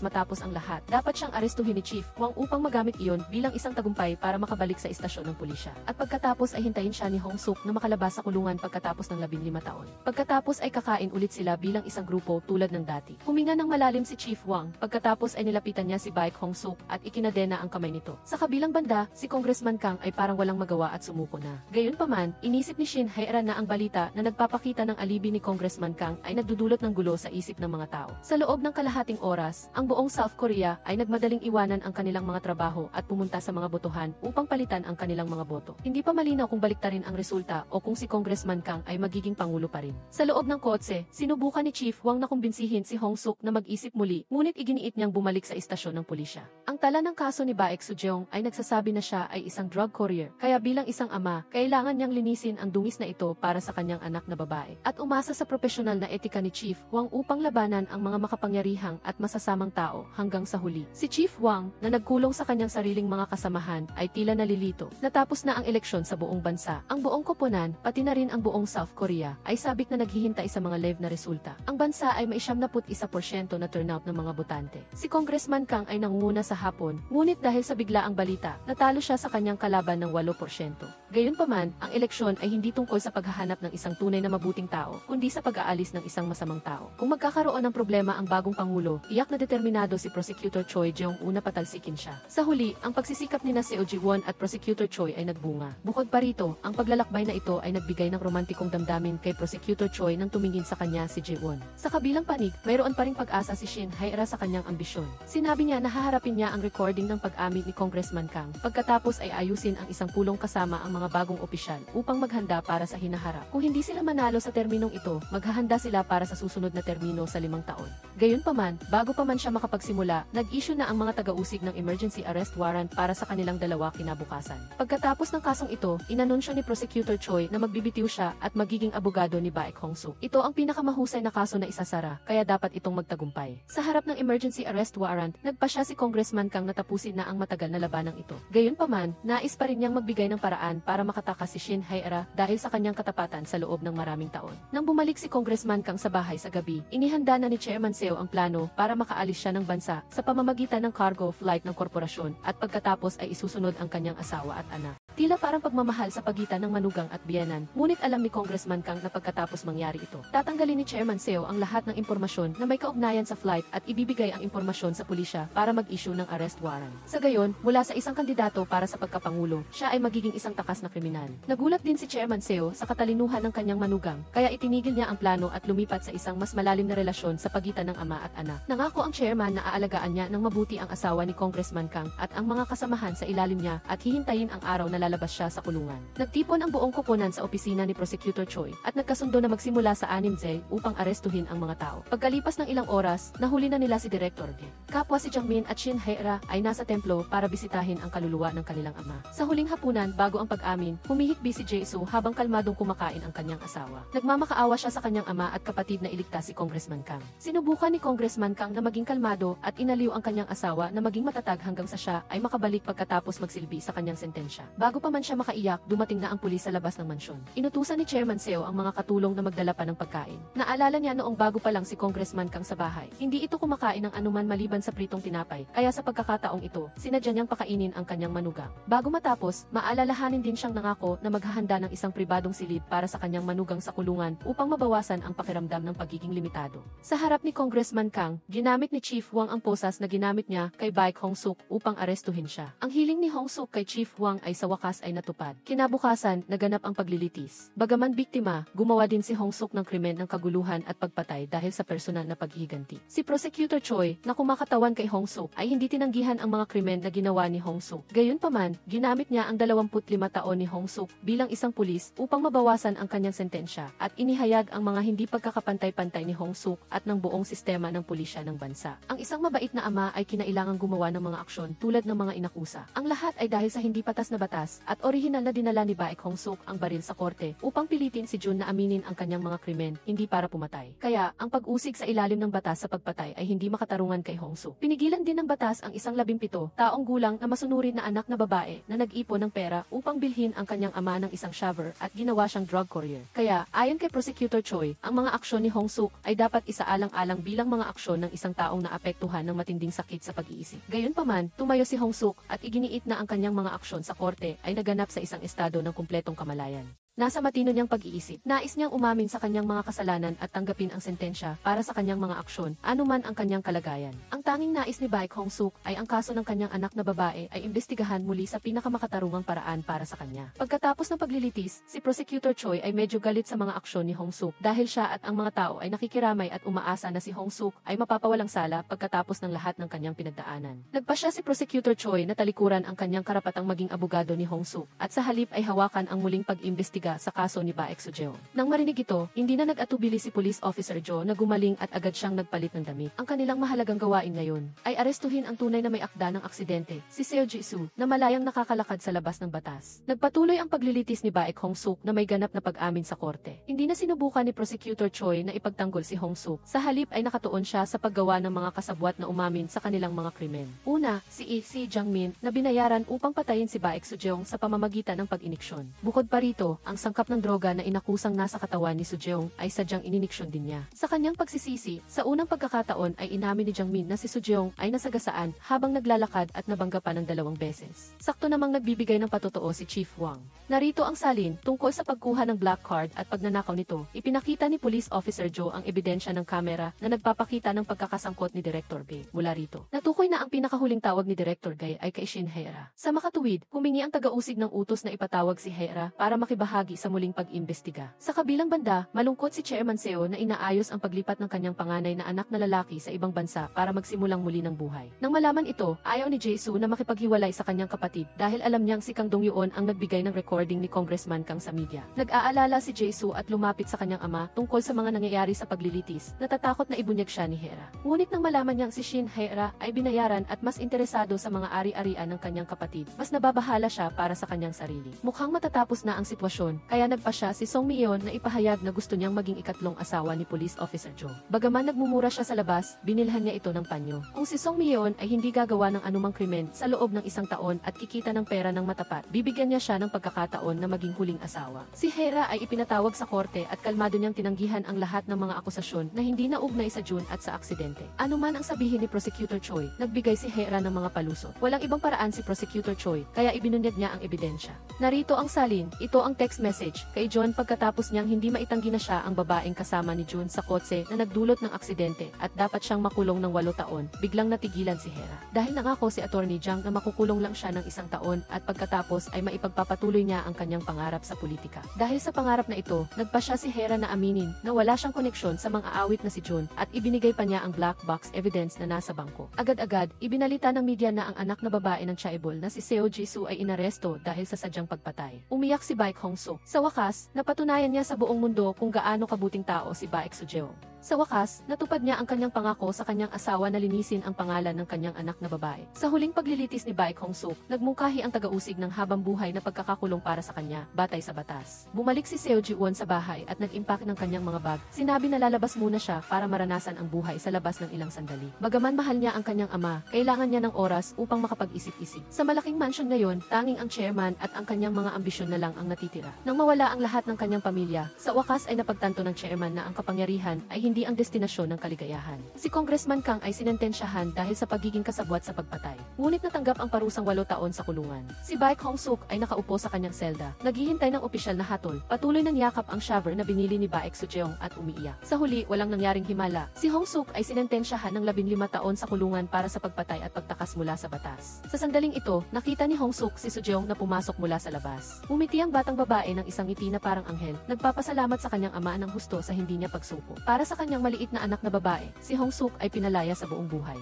matapos ang lahat, dapat siyang arestuhin ni Chief Wang upang magamit iyon bilang isang tagumpay para makabalik sa istasyon ng pulisya. At pagkatapos ay hintayin siya ni Hong-suk na makalabas sa kulungan pagkatapos ng 15 taon. Pagkatapos ay kakain ulit sila bilang isang grupo tulad ng dati. Huminga ng malalim si Chief Wang, pagkatapos ay nilapitan niya si Baek Hong-suk at ikinadena ang kamay nito. Sa kabilang banda, si Congressman Kang ay parang walang magawa at sumuko na. Gayunpaman, inisip ni Shin Hae-ra na ang balita na nagpapakita ng alibi ni Congressman Kang ay nagdudulot ng gulo sa isip ng mga tao. Sa loob ng kalahating oras, ang buong South Korea ay nagmadaling iwanan ang kanilang mga trabaho at pumunta sa mga botohan upang palitan ang kanilang mga boto. Hindi pa malinaw kung baliktarin ang resulta o kung si Congressman Kang ay magiging pangulo pa rin. Sa loob ng kotse, sinubukan ni Chief Wang na kumbinsihin si Hong-suk na mag-isip muli, ngunit iginiit niyang bumalik sa istasyon ng pulisya. Ang tala ng kaso ni Baek Soo-jeong ay nagsasabi na siya ay isang drug courier, kaya bilang isang ama, kailangan niyang linisin ang dungis na ito para sa kanyang anak na babae. At umasa sa profesional na etika ni Chief Wang upang labanan ang mga makapangyarihang at masasamang tao hanggang sa huli. Si Chief Wang, na nagkulong sa kanyang sariling mga kasamahan, ay tila nalilito. Natapos na ang eleksyon sa buong bansa. Ang buong koponan, pati na rin ang buong South Korea, ay sabik na naghihintay sa mga live na resulta. Ang bansa ay may 71% na turnout ng mga botante. Si Congressman Kang ay nangunguna sa hapon, ngunit dahil sa biglaang balita, natalo siya sa kanyang kalaban ng 8%. Gayunpaman, ang eleksyon ay hindi tungkol sa paghahanap ng isang tunay na mabuting tao, kundi sa pag-aalis ng isang masamang tao. Kung magkakaroon ng problema ang bagong pangulo, iyak na determinado si Prosecutor Choi Jeong-woo na patalsikin siya. Sa huli, ang pagsisikap ni Seo Ji-won at Prosecutor Choi ay nagbunga. Bukod pa rito, ang paglalakbay na ito ay nagbigay ng romantikong damdamin kay Prosecutor Choi nang tumingin sa kanya si Ji-won. Sa kabilang panig, mayroon pa ring pag-asa si Shin Hae-ra sa kanyang ambisyon. Sinabi niya na haharapin niya ang recording ng pag-amin ni Congressman Kang. Pagkatapos ay ayusin ang isang pulong kasama ang mga bagong opisyal upang maghanda para sa hinaharap. Kung hindi sila manalo sa terminong ito, maghahanda sila para sa susunod na termino sa 5 taon. Gayunpaman, bago pa man siya makapagsimula, nag-issue na ang mga taga-usig ng emergency arrest warrant para sa kanilang dalawa kinabukasan. Pagkatapos ng kasong ito, inanunsyo ni Prosecutor Choi na magbibitiw siya at magiging abogado ni Baek Hong-suk. Ito ang pinakamahusay na kaso na isasara, kaya dapat itong magtagumpay. Sa harap ng emergency arrest warrant, nagpasya si Congressman Kang na tapusin na ang matagal na labanang ito. Gayunpaman, nais pa rin niyang magbigay ng paraan para makatakas si Shin Hae-ra dahil sa kanyang katapatan sa loob ng maraming taon. Nang bumalik si Congressman Kang sa bahay sa gabi, inihanda na ni Chairman Seo ang plano para makaalis siya ng bansa sa pamamagitan ng cargo flight ng korporasyon at pagkatapos ay isusunod ang kanyang asawa at anak. Tila parang pagmamahal sa pagitan ng manugang at biyenan, ngunit alam ni Congressman Kang na pagkatapos mangyari ito, tatanggalin ni Chairman Seo ang lahat ng impormasyon na may kaugnayan sa flight at ibibigay ang impormasyon sa pulisya para mag-issue ng arrest warrant. Sa gayon, mula sa isang kandidato para sa pagkapangulo, siya ay magiging isang takas na kriminal. Nagulat din si Chairman Seo sa katalinuhan ng kanyang manugang, kaya itinigil niya ang plano at lumipat sa isang mas malalim na relasyon sa pagitan ng ama at anak. Nangako ang chairman na aalagaan niya ng mabuti ang asawa ni Congressman Kang at ang mga kasamahan sa ilalim niya at hihintayin ang araw na lalabas siya sa kulungan. Nagtipon ang buong koponan sa opisina ni Prosecutor Choi at nagkasundo na magsimula sa 6 upang arestuhin ang mga tao. Pagkalipas ng ilang oras, nahuli na nila si Director Ge. Kapwa si Jang-min at Shin Hae-ra ay nasa templo para bisitahin ang kaluluwa ng kanilang ama. Sa huling hapunan bago ang pag-amin, humihikbi si Jae-soo habang kalmadong kumakain ang kanyang asawa. Nagmamakaawa siya sa kanyang ama at kapatid na iligtas si Congressman Kang. Sinubukan ni Congressman Kang na maging kalmado at inaliw ang kanyang asawa na maging matatag hanggang sa siya ay makabalik pagkatapos magsilbi sa kanyang sentensya. Bago pa man siya makaiyak, dumating na ang pulis sa labas ng mansyon. Inutusan ni Chairman Seo ang mga katulong na magdala pa ng pagkain. Naalala niya noong bago pa lang si Congressman Kang sa bahay. Hindi ito kumakain ng anuman maliban sa pritong tinapay, kaya sa pagkakataong ito, sinadya niyang pakainin ang kanyang manugang. Bago matapos, maalalahanin din siyang nangako na maghahanda ng isang pribadong silid para sa kanyang manugang sa kulungan upang mabawasan ang pakiramdam ng pagiging limitado. Sa harap ni Congressman Kang, ginamit ni Chief Wang ang posas na ginamit niya kay Baek Hong-suk upang arestuhin siya. Ang hiling ni Hong-suk kay Chief Wang ay sa wakas ay natupad. Kinabukasan, naganap ang paglilitis. Bagaman biktima, gumawa din si Hong-suk ng krimen ng kaguluhan at pagpatay dahil sa personal na paghihiganti. Si Prosecutor Choi, na kumakatawan kay Hong-suk, ay hindi tinanggihan ang mga krimen na ginawa ni Hong-suk. Gayunpaman, ginamit niya ang 25 taon ni Hong-suk bilang isang pulis upang mabawasan ang kanyang sentensya at inihayag ang mga hindi pagkakapantay-pantay ni Hong-suk at ng buong sistema ng pulisya ng bansa. Ang isang mabait na ama ay kinailangang gumawa ng mga aksyon tulad ng mga inakusa. Ang lahat ay dahil sa hindi patas na batas at orihinal na dinala ni Baek Hong-suk ang baril sa korte upang pilitin si Jun na aminin ang kanyang mga krimen, hindi para pumatay. Kaya, ang pag-usig sa ilalim ng batas sa pagpatay ay hindi makatarungan kay Hong-suk. Pinigilan din ng batas ang isang 17 taong gulang na masunurin na anak na babae na nag-ipon ng pera upang bilhin ang kanyang ama ng isang shaver at ginawa siyang drug courier. Kaya, ayon kay Prosecutor Choi, ang mga aksyon ni Hong-suk ay dapat isaalang-alang bilang mga aksyon ng isang taong naapektuhan ng matinding sakit sa pag-iisip. Gayunpaman, tumayo si Hong-suk at iginiit na ang kanyang mga aksyon sa korte ay naganap sa isang estado ng kumpletong kamalayan. Nasa matino niyang pag-iisip, nais niyang umamin sa kanyang mga kasalanan at tanggapin ang sentensya para sa kanyang mga aksyon, anuman ang kanyang kalagayan. Ang tanging nais ni Baek Hong-suk ay ang kaso ng kanyang anak na babae ay imbestigahan muli sa pinakamakatarungang paraan para sa kanya. Pagkatapos ng paglilitis, si Prosecutor Choi ay medyo galit sa mga aksyon ni Hong-suk dahil siya at ang mga tao ay nakikiramay at umaasa na si Hong-suk ay mapapawalang sala pagkatapos ng lahat ng kanyang pinagdaanan. Nagpasya si Prosecutor Choi na talikuran ang kanyang karapatang maging abogado ni Hong-suk at sa halip ay hawakan ang muling pag-imbestiga sa kaso ni Baek Soo-jeon. Nang marinig ito, hindi na nag-atubili si Police Officer Jo na gumaling at agad siyang nagpalit ng damit. Ang kanilang mahalagang gawain ngayon ay arestuhin ang tunay na may akda ng aksidente, si Seo Ji-soo, na malayang nakakalakad sa labas ng batas. Nagpatuloy ang paglilitis ni Baek Hong-suk na may ganap na pag-amin sa korte. Hindi na sinubukan ni Prosecutor Choi na ipagtanggol si Hong-suk. Sa halip ay nakatuon siya sa paggawa ng mga kasabwat na umamin sa kanilang mga krimen. Una, si Jang-min na binayaran upang patayin si Baek Soo-jeon sa pamamagitan ng pag-iniksyon. Bukod pa rito, ang sangkap ng droga na inakusang nasa katawan ni Soo-jeon ay sadyang ininiksyon din niya. Sa kanyang pagsisisi, sa unang pagkakataon ay inamin ni Jang-min na si Soo-jeon ay nasagasaan habang naglalakad at nabangga pa ng 2 beses. Sakto namang nagbibigay ng patotoo si Chief Wang. Narito ang salin tungkol sa pagkuha ng black card at pagnanakaw nito. Ipinakita ni Police Officer Jo ang ebidensya ng kamera na nagpapakita ng pagkakasangkot ni Director Gay. Mula rito, natukoy na ang pinakahuling tawag ni Director Gay ay kay Shin Hae-ra. Sa makatuwid, humingi ang taga-usig ng utos na ipatawag si Hae-ra para makibahagi bahagi sa muling pag-imbestiga. Sa kabilang banda, malungkot si Chairman Seo na inaayos ang paglipat ng kanyang panganay na anak na lalaki sa ibang bansa para magsimulang muli ng buhay. Nang malaman ito, ayaw ni Jae-soo na makipaghiwalay sa kanyang kapatid dahil alam niyang si Kang Dong-yoon ang nagbigay ng recording ni Congressman Kang sa media. Nag-aalala si Jae-soo at lumapit sa kanyang ama tungkol sa mga nangyayari sa paglilitis, natatakot na ibunyag siya ni Hera. Ngunit nang malaman niyang si Shin Hera ay binayaran at mas interesado sa mga ari-arian ng kanyang kapatid, mas nababahala siya para sa kanyang sarili. Mukhang matatapos na ang sitwasyon, kaya nagpa siya si Song Mi-yeon na ipahayag na gusto niyang maging ikatlong asawa ni Police Officer Jo. Bagaman nagmumura siya sa labas, binilhan niya ito ng panyo. Kung si Song Mi-yeon ay hindi gagawa ng anumang krimen sa loob ng isang taon at kikita ng pera ng matapat, bibigyan niya siya ng pagkakataon na maging huling asawa. Si Hera ay ipinatawag sa korte at kalmado niyang tinanggihan ang lahat ng mga akusasyon na hindi naugnay sa June at sa aksidente. Ano man ang sabihin ni Prosecutor Choi, nagbigay si Hera ng mga palusot. Walang ibang paraan si Prosecutor Choi, kaya ibinunyag niya ang ebidensya. Narito ang salin, ito ang text message kay John pagkatapos niyang hindi maitanggi na siya ang babaeng kasama ni June sa kotse na nagdulot ng aksidente at dapat siyang makulong ng 8 taon. Biglang natigilan si Hera. Dahil nangako si Attorney Jang na makukulong lang siya ng 1 taon at pagkatapos ay maipagpapatuloy niya ang kanyang pangarap sa politika. Dahil sa pangarap na ito, nagpa siya si Hera na aminin na wala siyang koneksyon sa mga awit na si June at ibinigay pa niya ang black box evidence na nasa bangko. Agad-agad, ibinalita ng media na ang anak na babae ng chaebol na si Seo Ji-soo ay inaresto dahil sa sadyang pagpatay. Umiyak si Baek Hong-soo. Sa wakas, napatunayan niya sa buong mundo kung gaano kabuting tao si Baek Soo-jeong. Sa wakas, natupad niya ang kanyang pangako sa kanyang asawa na linisin ang pangalan ng kanyang anak na babae. Sa huling paglilitis ni Baek Hong-soo, nagmungkahi ang taga-usig ng habang buhay na pagkakakulong para sa kanya, batay sa batas. Bumalik si Seo Ji-won sa bahay at nag-impact ng kanyang mga bag. Sinabi na lalabas muna siya para maranasan ang buhay sa labas ng ilang sandali. Bagaman mahal niya ang kanyang ama, kailangan niya ng oras upang makapag-isip-isip. Sa malaking mansion ngayon, tanging ang chairman at ang kanyang mga ambisyon na lang ang natitira. Nang mawala ang lahat ng kanyang pamilya, sa wakas ay napagtanto ng chairman na ang kapangyarihan ay hindi ang destinasyon ng kaligayahan. Si Congressman Kang ay sinentensyahan dahil sa pagiging kasabwat sa pagpatay. Ngunit natanggap ang parusang 8 taon sa kulungan. Si Baek Hong-soo ay nakaupo sa kanyang selda, naghihintay ng opisyal na hatol. Patuloy ng yakap ang shaver na binili ni Baek Soo-jeong at umiiyak. Sa huli, walang nangyaring himala. Si Hong-soo ay sinentensyahan ng 15 taon sa kulungan para sa pagpatay at pagtakas mula sa batas. Sa sandaling ito, nakita ni Hong-soo si Soo-jeong na pumasok mula sa labas. Umiti ang batang babae ng isang ngiti na parang anghel. Nagpapasalamat sa kanyang ama ng husto sa hindi niya pagsuko. Para sa kanyang maliit na anak na babae, si Hong-soo ay pinalaya sa buong buhay.